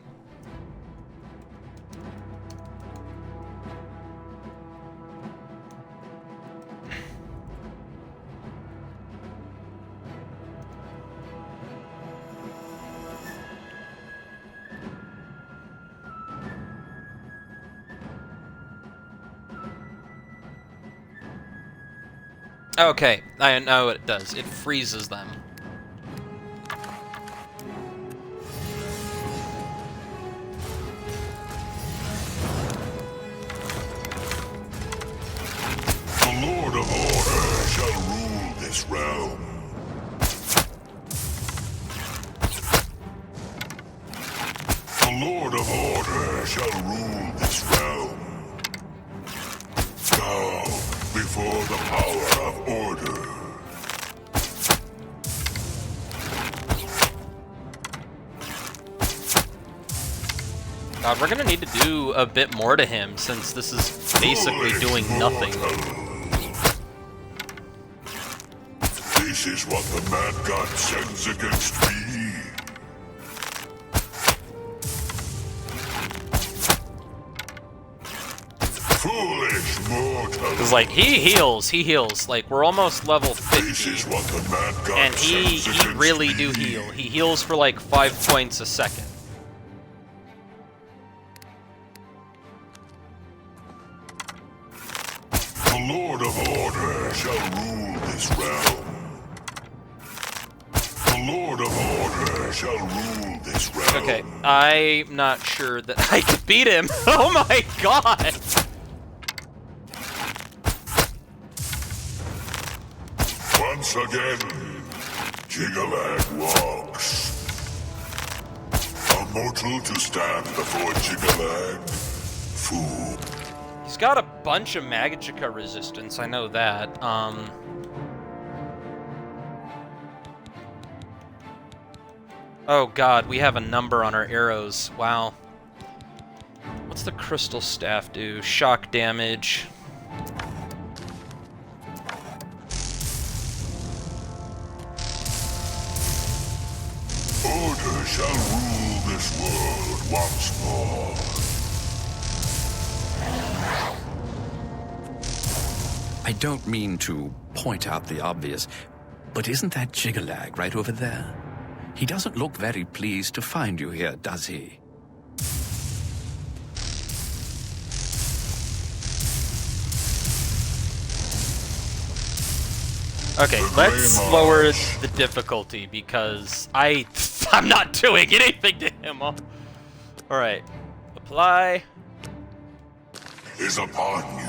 Okay, I know what it does. It freezes them. The Lord of Order shall rule this realm. The Lord of Order shall rule this realm. Bow before the power of order. God, we're gonna need to do a bit more to him, since this is basically doing nothing. This is what the Mad God sends against me. Foolish mortal. Because, like, he heals. Like, we're almost level This is 50. what the Mad God And he sends against really me. do heal. He heals for, like, 5 points a second. The Lord of Order shall rule this realm. The Lord of Order shall rule this realm. Okay, I'm not sure that I could beat him. Oh my god! Once again, Jyggalag walks. A mortal to stand before Jyggalag. Fool. He's got a bunch of Magicka resistance, I know that. Oh god, we have a number on our arrows. Wow. What's the crystal staff do? Shock damage. shall rule this world once more. I don't mean to point out the obvious, but isn't that Jyggalag right over there? He doesn't look very pleased to find you here, does he? Okay, let's lower the difficulty because I'm not doing anything to him. All right, apply. Is upon you.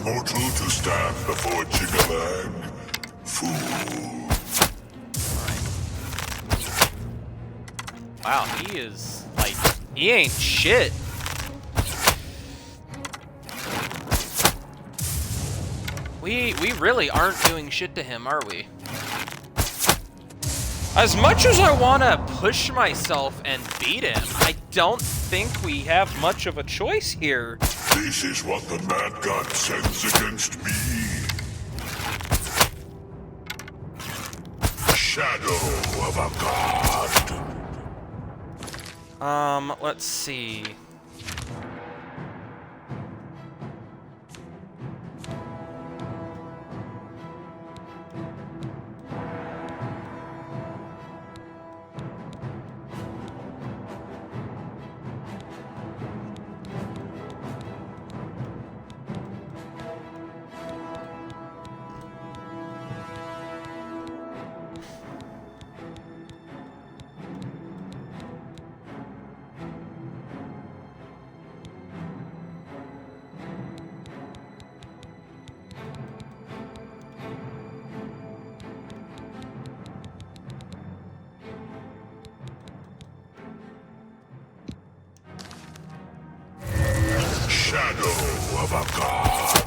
Mortal to stand before Jyggalag, fool. Wow, he is, like, he ain't shit. We really aren't doing shit to him, are we? As much as I want to push myself and beat him, I don't think we have much of a choice here. This is what the Mad God sends against me. Shadow of a god. Let's see. Shadow of a god.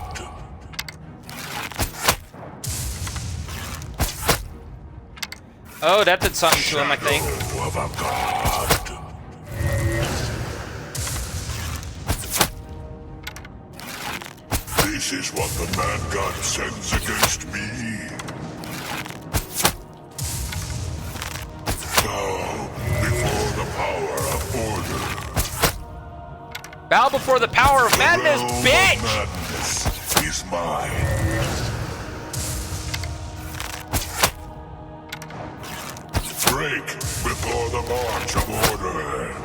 Oh, that did something to him, I think. Shadow of a god. This is what the Mad God sends against me. Bow before the power of order. Bow before the power of madness, bitch! Madness is mine. Break before the march of order.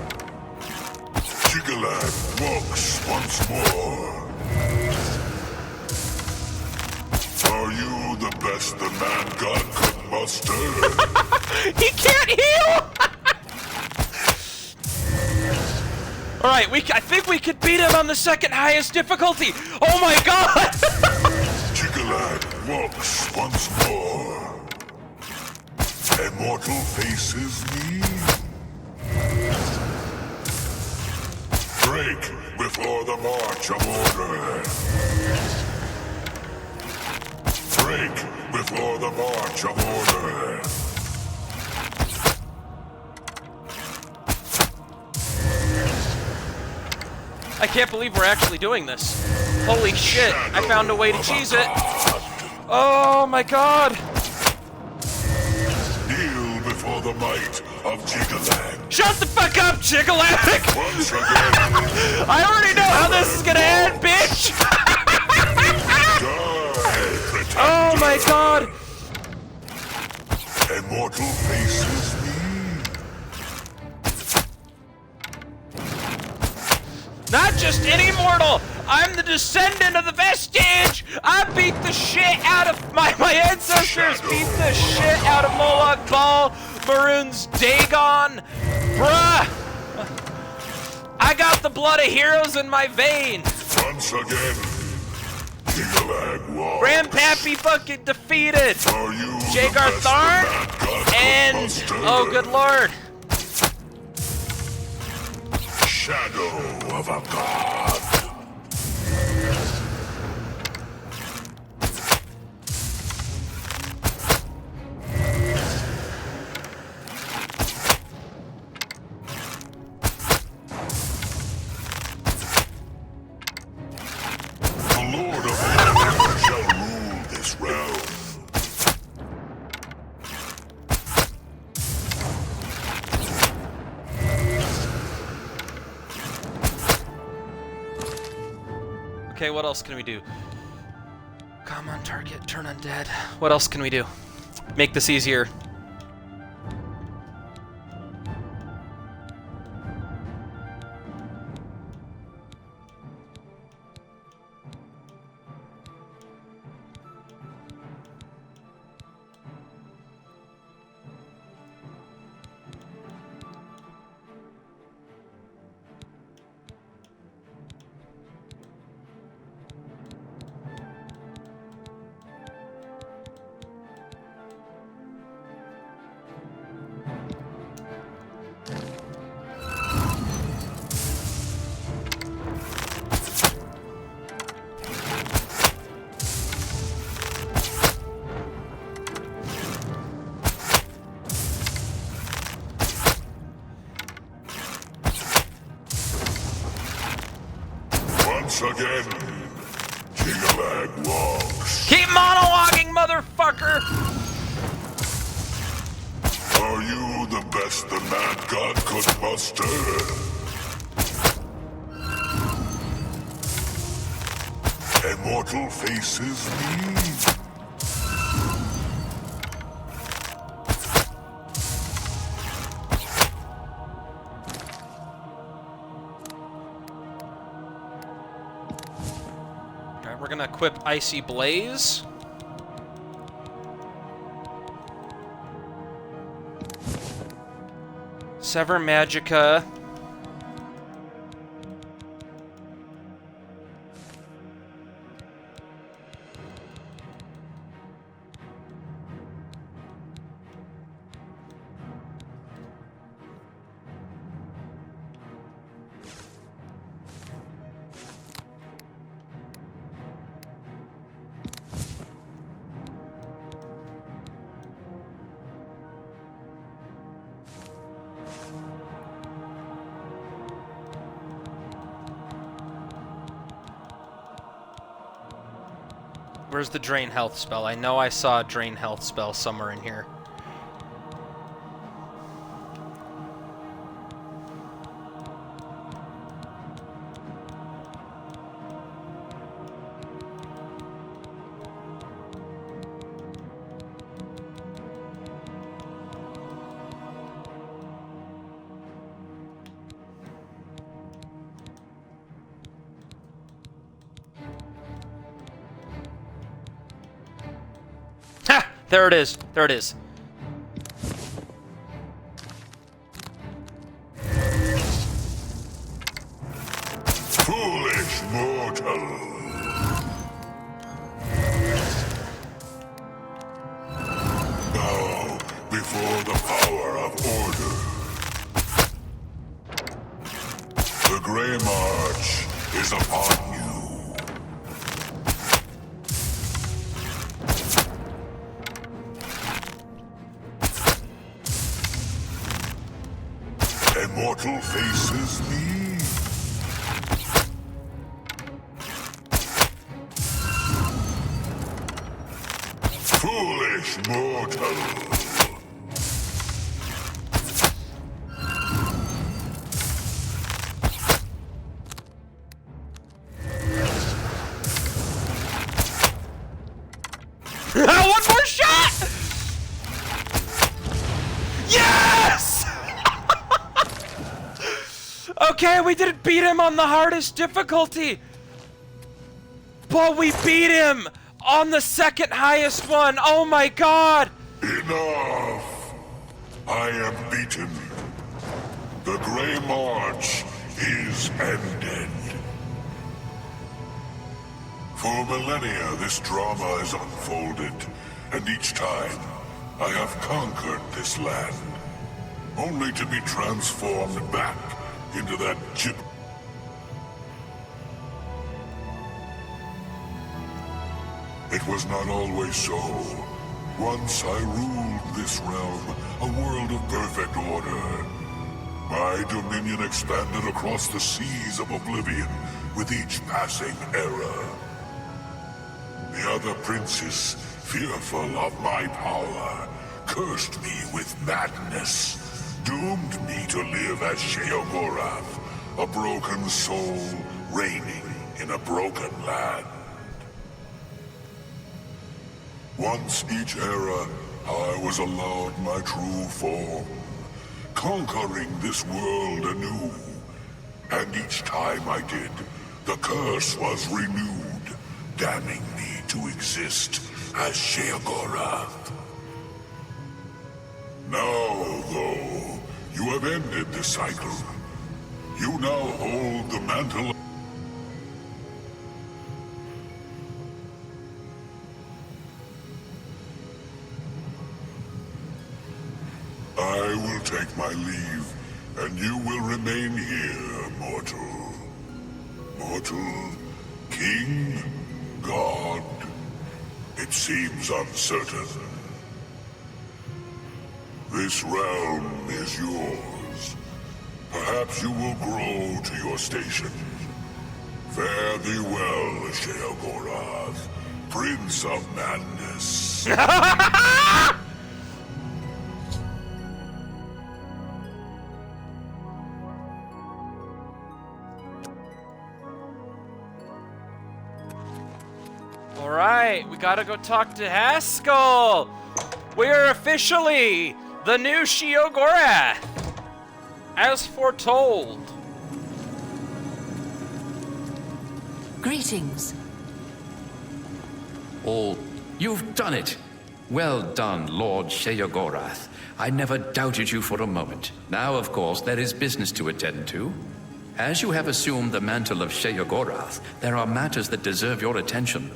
Jyggalag walks once more. Are you the best the Mad God could muster? He can't heal! Alright, I think we could beat him on the second highest difficulty! Oh my god! Jyggalag walks once more. Immortal faces me. Break before the march of order. Break before the march of order. I can't believe we're actually doing this. Holy shit, I found a way to cheese it. Oh my god! Kneel before the might of Jyggalag. Shut the fuck up, Jyggalag! Once again. I already know how this is gonna end, bitch! Die, pretender. Oh my god! Immortal faces me. Not just any mortal! I'm the descendant of the vestige! I beat the shit out of my ancestors! Beat the shit out of Moloch, Baal, Maroon's Dagon! Bruh! I got the blood of heroes in my veins! Once again, Jyggalag walks. Grandpappy fucking defeated! Are you Jagar the best Tharn? the Mad God could And... muster? oh good lord! Shadow of a god. Okay, what else can we do? Come on, target, turn undead. What else can we do? Make this easier. Once again, Jyggalag walks. Keep monologuing, motherfucker! Are you the best the mad god could muster? Immortal faces me. Alright, we're gonna equip Icy Blaze. Sever Magicka. Where's the Drain Health spell? I know I saw a Drain Health spell somewhere in here. Ha! There it is. There it is. Foolish mortal. Now, before the power of order, the Grey March is upon you. Immortal faces me. Foolish mortal. One more shot! Yes! Okay, we didn't beat him on the hardest difficulty, but we beat him on the second highest one. Oh my god! Enough! I am beaten. The Grey March is ended. For millennia, this drama is unfolded, and each time, I have conquered this land, only to be transformed back into that gyp. It was not always so. Once I ruled this realm, a world of perfect order. My dominion expanded across the seas of Oblivion with each passing era. The other princes, fearful of my power, cursed me with madness, doomed me to live as Sheogorath, a broken soul reigning in a broken land. Once each era, I was allowed my true form, conquering this world anew. And each time I did, the curse was renewed, damning me to exist as Sheogorath. Now, though, you have ended the cycle. You now hold the mantle. I will take my leave, and you will remain here, mortal. Mortal, king, god. It seems uncertain. This realm is yours. Perhaps you will grow to your station. Fare thee well, Sheogorath, Prince of Madness. Alright, we gotta go talk to Haskell! We're officially the new Sheogorath! As foretold. Greetings. Oh, you've done it! Well done, Lord Sheogorath. I never doubted you for a moment. Now, of course, there is business to attend to. As you have assumed the mantle of Sheogorath, there are matters that deserve your attention.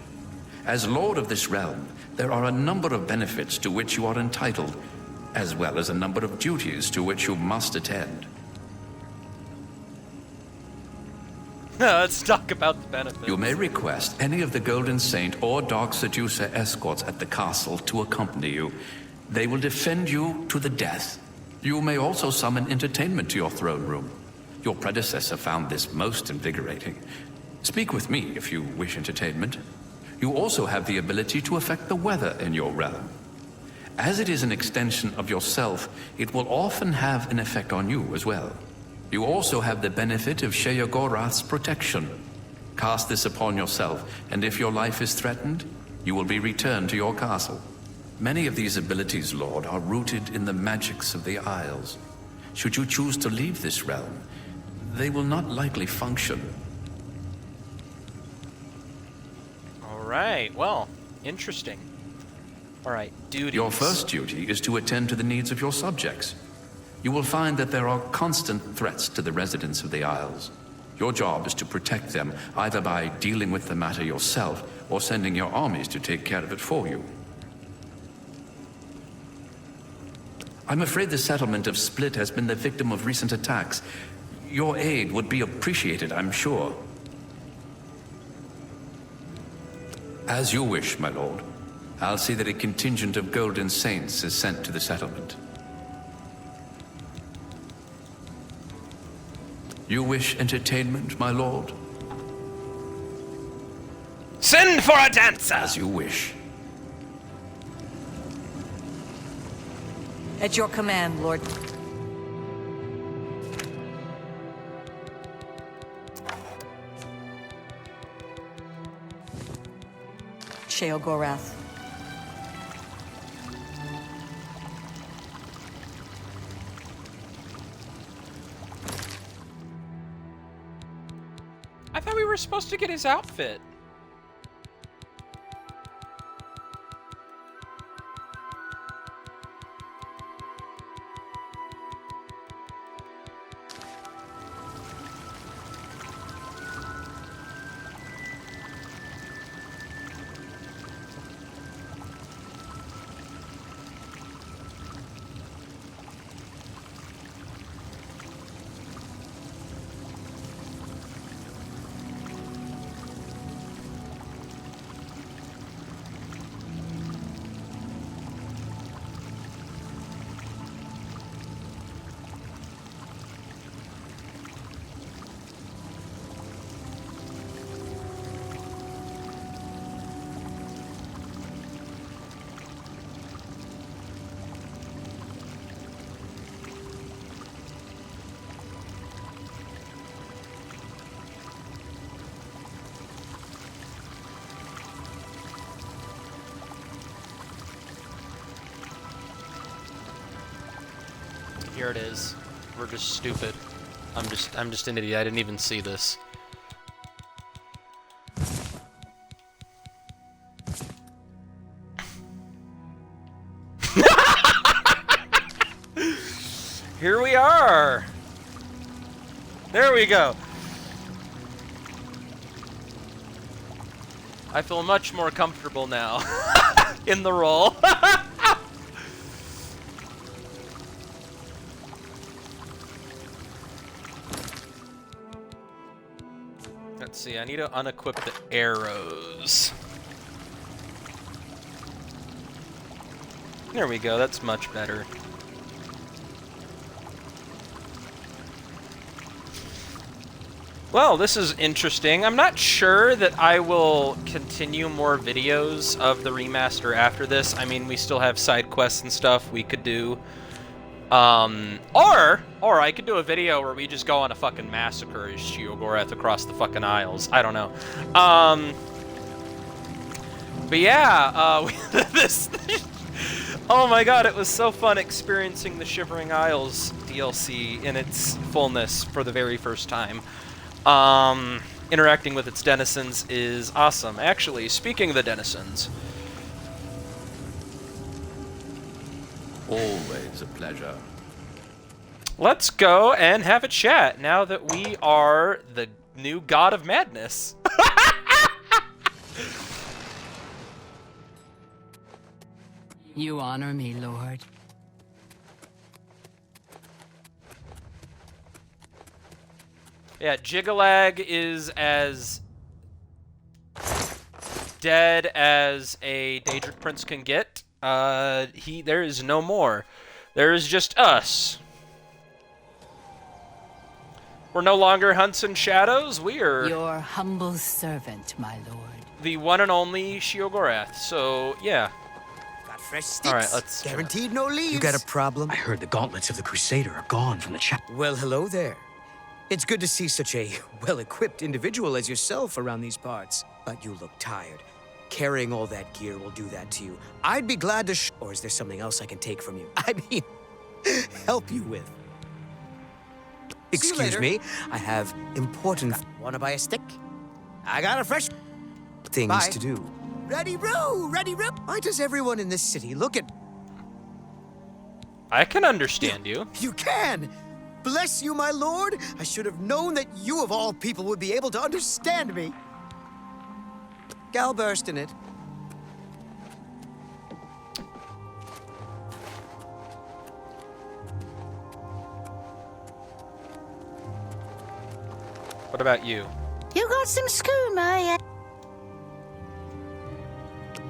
As Lord of this realm, there are a number of benefits to which you are entitled, as well as a number of duties to which you must attend. Let's talk about the benefits. You may request any of the Golden Saint or Dark Seducer escorts at the castle to accompany you. They will defend you to the death. You may also summon entertainment to your throne room. Your predecessor found this most invigorating. Speak with me if you wish entertainment. You also have the ability to affect the weather in your realm. As it is an extension of yourself, it will often have an effect on you as well. You also have the benefit of Sheogorath's protection. Cast this upon yourself, and if your life is threatened, you will be returned to your castle. Many of these abilities, Lord, are rooted in the magics of the Isles. Should you choose to leave this realm, they will not likely function. Alright, well, interesting. Alright, duties. Your first duty is to attend to the needs of your subjects. You will find that there are constant threats to the residents of the Isles. Your job is to protect them, either by dealing with the matter yourself, or sending your armies to take care of it for you. I'm afraid the settlement of Split has been the victim of recent attacks. Your aid would be appreciated, I'm sure. As you wish, my lord. I'll see that a contingent of Golden Saints is sent to the settlement. You wish entertainment, my lord? Send for a dancer! As you wish. At your command, Lord. Sheogorath. I thought we were supposed to get his outfit. there it is. We're just stupid. I'm just an idiot. I didn't even see this. Here we are. There we go. I feel much more comfortable now in the role. Let's see, I need to unequip the arrows. There we go, that's much better. Well, this is interesting. I'm not sure that I will continue more videos of the remaster after this. I mean, we still have side quests and stuff we could do. Or I could do a video where we just go on a fucking massacre as Sheogorath across the fucking Isles. I don't know. But yeah, this... Oh my god, it was so fun experiencing the Shivering Isles DLC in its fullness for the very first time. Interacting with its denizens is awesome. Actually, speaking of the denizens... Always a pleasure. Let's go and have a chat now that we are the new god of madness. You honor me, Lord. Yeah, Jyggalag is as dead as a Daedric Prince can get. There is no more. There is just us. We're no longer hunts and shadows. We are Your humble servant, my lord. the one and only Sheogorath. So, yeah. Got fresh sticks. All right, let's Guaranteed no leaves. You got a problem? I heard the gauntlets of the Crusader are gone from the chap. Well, hello there. It's good to see such a well-equipped individual as yourself around these parts. But you look tired. Carrying all that gear will do that to you. I'd be glad to or is there something else I can take from you? I mean, help you with. Excuse me, I have important... Wanna buy a stick? I got a fresh... things to do. Ready, Roo! Ready, Roo! Why does everyone in this city look at... I can understand you. You can! Bless you, my lord! I should have known that you of all people would be able to understand me. Gal burst in it. What about you? You got some skooma,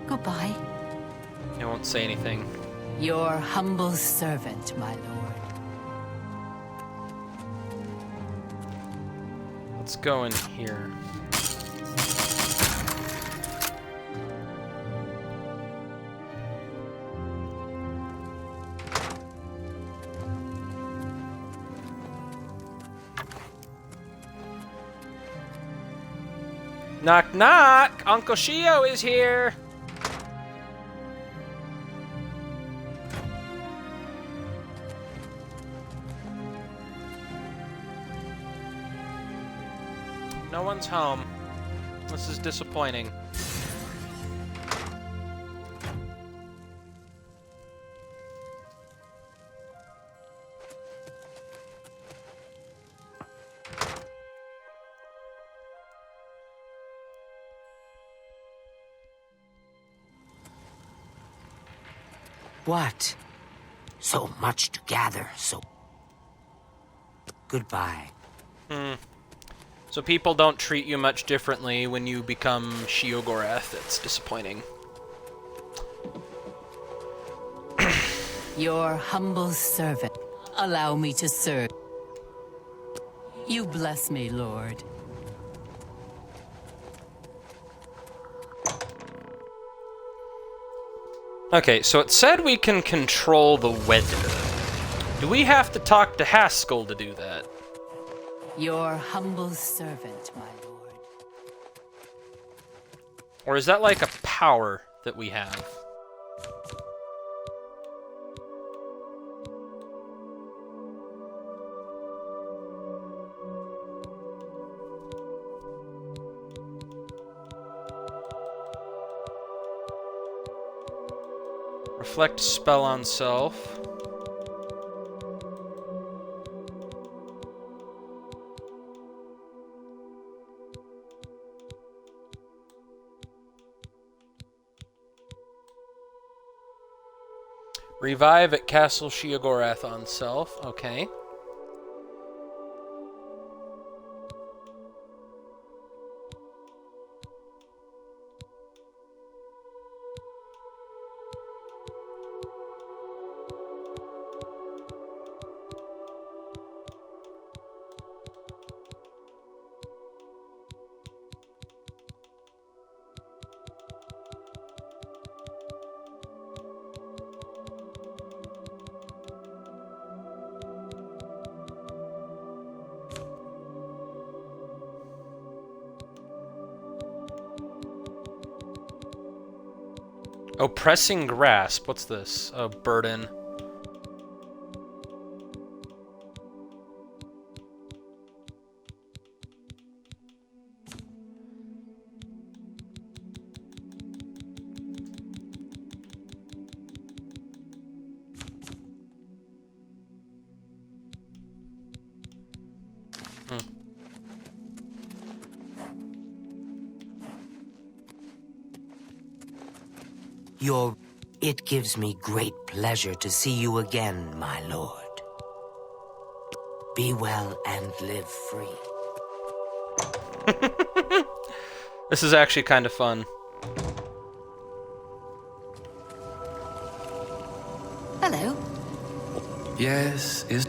Goodbye. I won't say anything. Your humble servant, my lord. Let's go in here. Knock, knock! Uncle Shio is here! No one's home. This is disappointing. What? So much to gather, so... Goodbye. So people don't treat you much differently when you become Sheogorath. It's disappointing. Your humble servant. Allow me to serve. You bless me, Lord. Okay, so it said we can control the weather. Do we have to talk to Haskell to do that? Your humble servant, my lord. Or is that like a power that we have? Reflect spell on self. Revive at Castle Sheogorath on self. Okay. Oppressing Grasp. What's this? Oh, Burden. It gives me great pleasure to see you again, my lord. Be well and live free. This is actually kind of fun. Hello. Yes, is...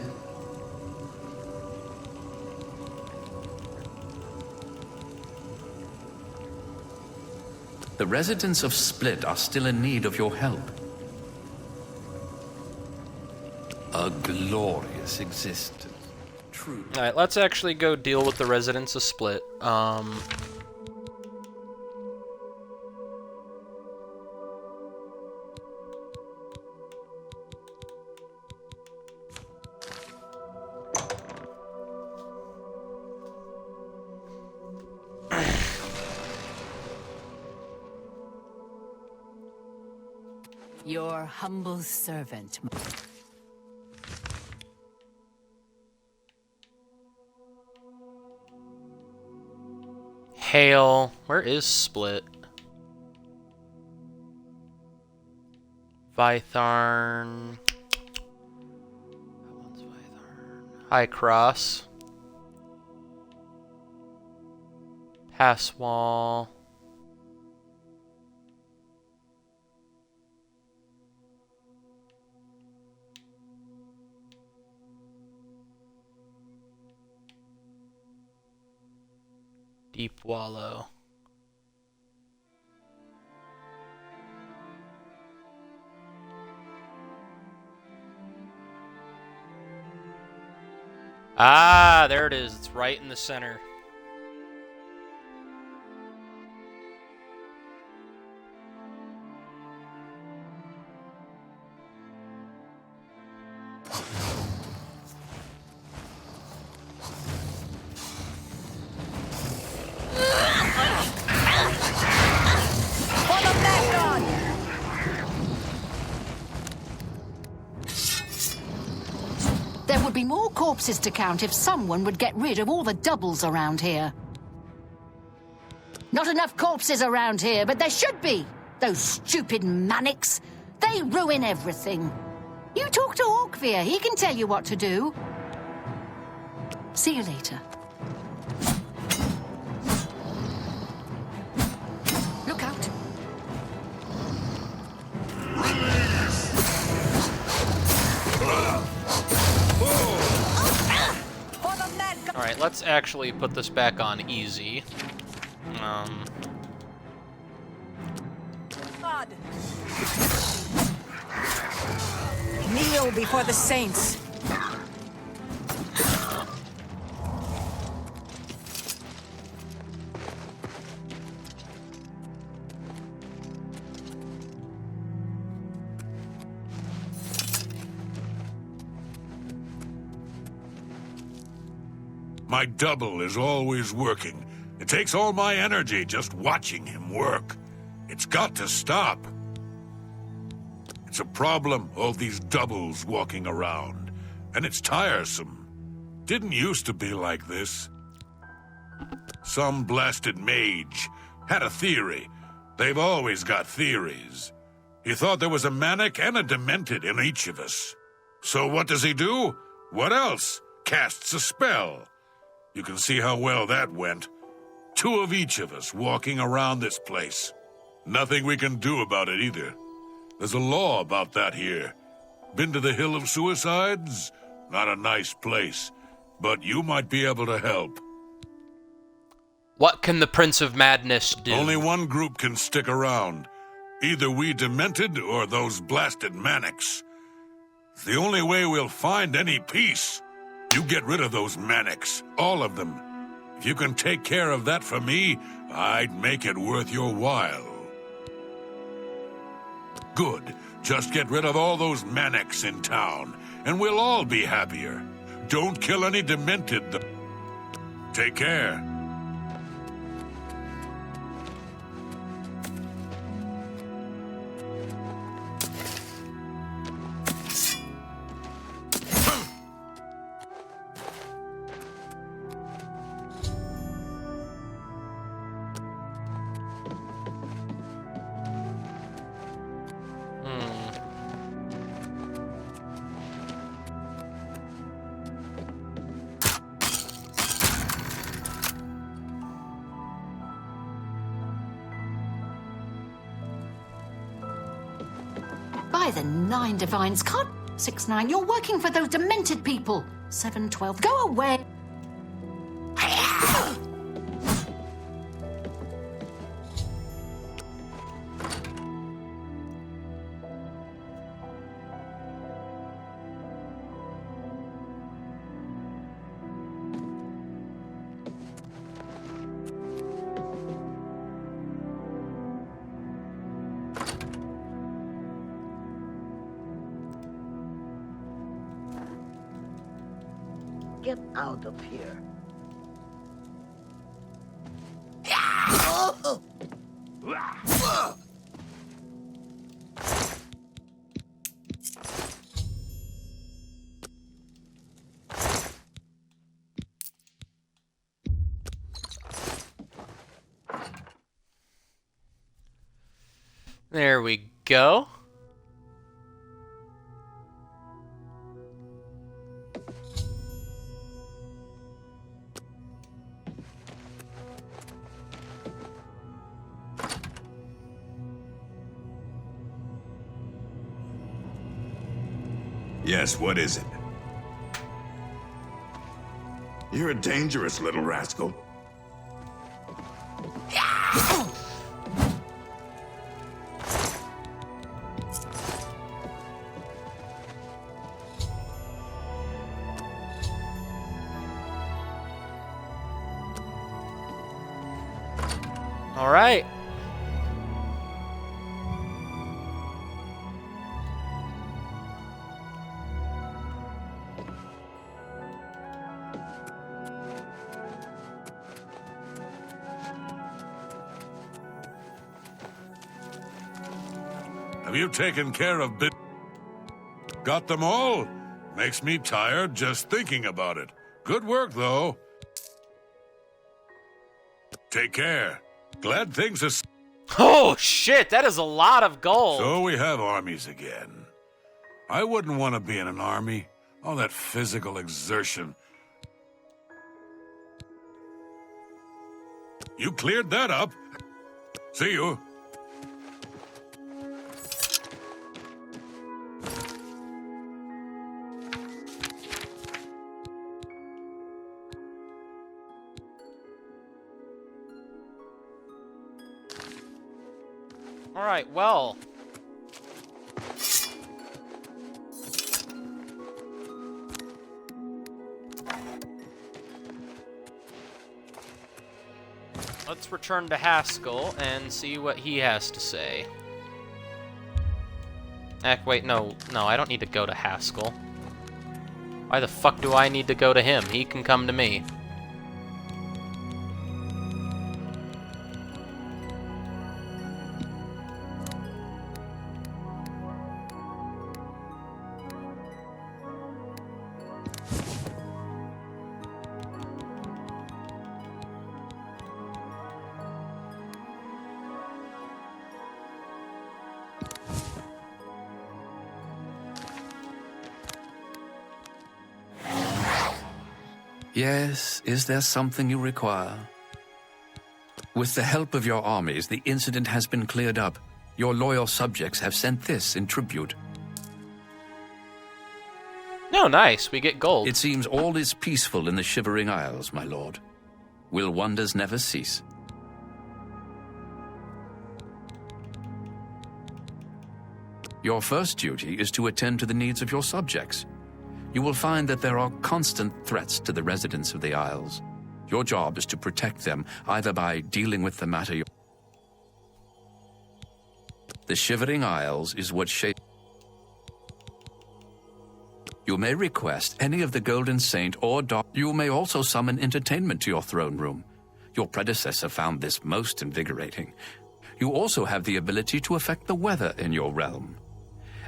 The residents of Split are still in need of your help. A glorious existence. True. Alright, let's actually go deal with the residents of Split. Your humble servant. Hail. Where is Split? Vytharn. That one's Vytharn. High Cross. Passwall. Deep Wallow. Ah, there it is. It's right in the center. There would be more corpses to count if someone would get rid of all the doubles around here. Not enough corpses around here, but there should be. Those stupid manics. They ruin everything. You talk to Orkvir, he can tell you what to do. See you later. Look out. Alright, let's actually put this back on easy. God. Kneel before the saints. My double is always working. It takes all my energy just watching him work. It's got to stop. It's a problem, all these doubles walking around. And it's tiresome. Didn't used to be like this. Some blasted mage had a theory. They've always got theories. He thought there was a manic and a demented in each of us. So what does he do? What else? Casts a spell. You can see how well that went. 2 of each of us walking around this place. Nothing we can do about it either. There's a law about that here. Been to the Hill of Suicides? Not a nice place, but you might be able to help. What can the Prince of Madness do? Only one group can stick around. Either we demented or those blasted manics. It's the only way we'll find any peace. You get rid of those manics, all of them. If you can take care of that for me, I'd make it worth your while. Good. Just get rid of all those manics in town, and we'll all be happier. Don't kill any demented. Take care. By the 9 divines, can't 6-9. You're working for those demented people. 7-12. Go away. Get out of here. There we go. Yes, what is it? You're a dangerous little rascal. All right. Have you taken care of Got them all? Makes me tired just thinking about it. Good work, though. Take care. Glad things are... Oh, shit, that is a lot of gold. So we have armies again. I wouldn't want to be in an army. All that physical exertion. You cleared that up. See you. All right, well. Let's return to Haskell and see what he has to say. Wait, no, I don't need to go to Haskell. Why the fuck do I need to go to him? He can come to me. Yes, is there something you require? With the help of your armies, the incident has been cleared up. Your loyal subjects have sent this in tribute. No, nice. We get gold. It seems all is peaceful in the Shivering Isles, my lord. Will wonders never cease? Your first duty is to attend to the needs of your subjects. You will find that there are constant threats to the residents of the Isles. Your job is to protect them, either by dealing with the matter. The Shivering Isles is what shapes. You may request any of the Golden Saint or You may also summon entertainment to your throne room. Your predecessor found this most invigorating. You also have the ability to affect the weather in your realm.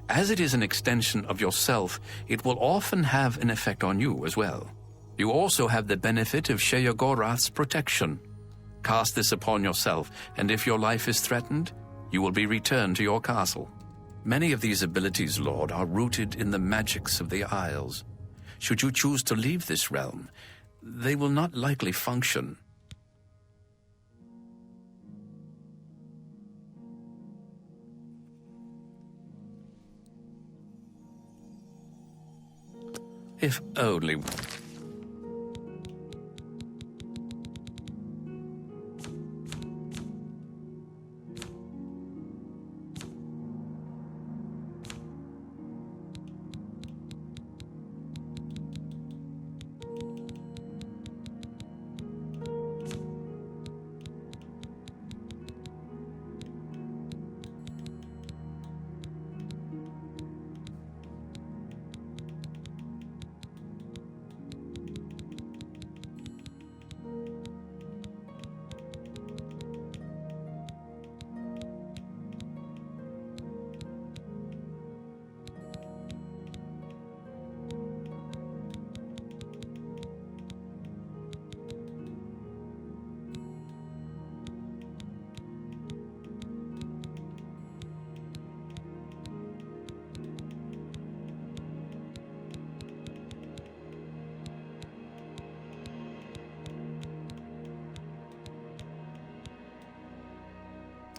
As it is an extension of yourself, it will often have an effect on you as well. You also have the benefit of Sheogorath's protection. Cast this upon yourself, and if your life is threatened, you will be returned to your castle. Many of these abilities, Lord, are rooted in the magics of the Isles. Should you choose to leave this realm, they will not likely function. If only...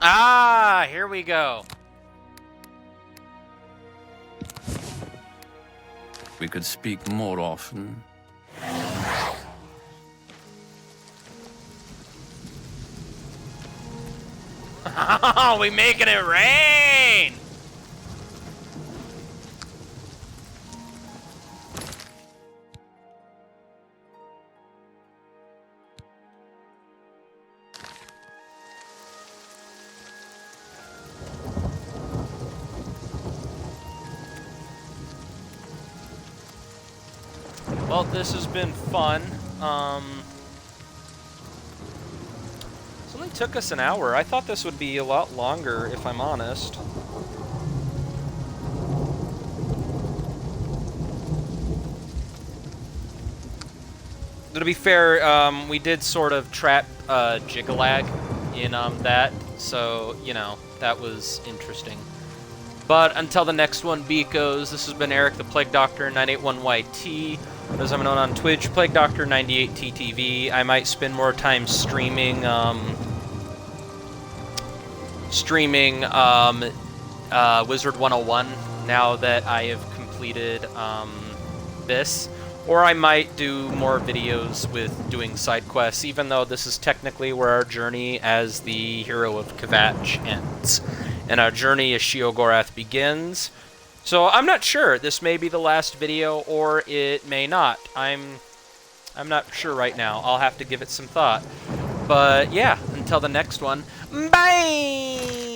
Ah, here we go. We could speak more often. Oh, we making it rain! Well, this has been fun. This only took us an hour. I thought this would be a lot longer, if I'm honest. To be fair, we did sort of trap Jyggalag in that, so, you know, that was interesting. But until the next one, beekos, this has been Eric the Plague Doctor, 981YT. As I'm known on Twitch, Plague Doctor 98TTV. I might spend more time streaming, Wizard 101 now that I have completed this. Or I might do more videos with doing side quests, even though this is technically where our journey as the Hero of Kivatch ends. And our journey as Sheogorath begins. So I'm not sure. This may be the last video, or it may not. I'm not sure right now. I'll have to give it some thought. But yeah, until the next one, bye!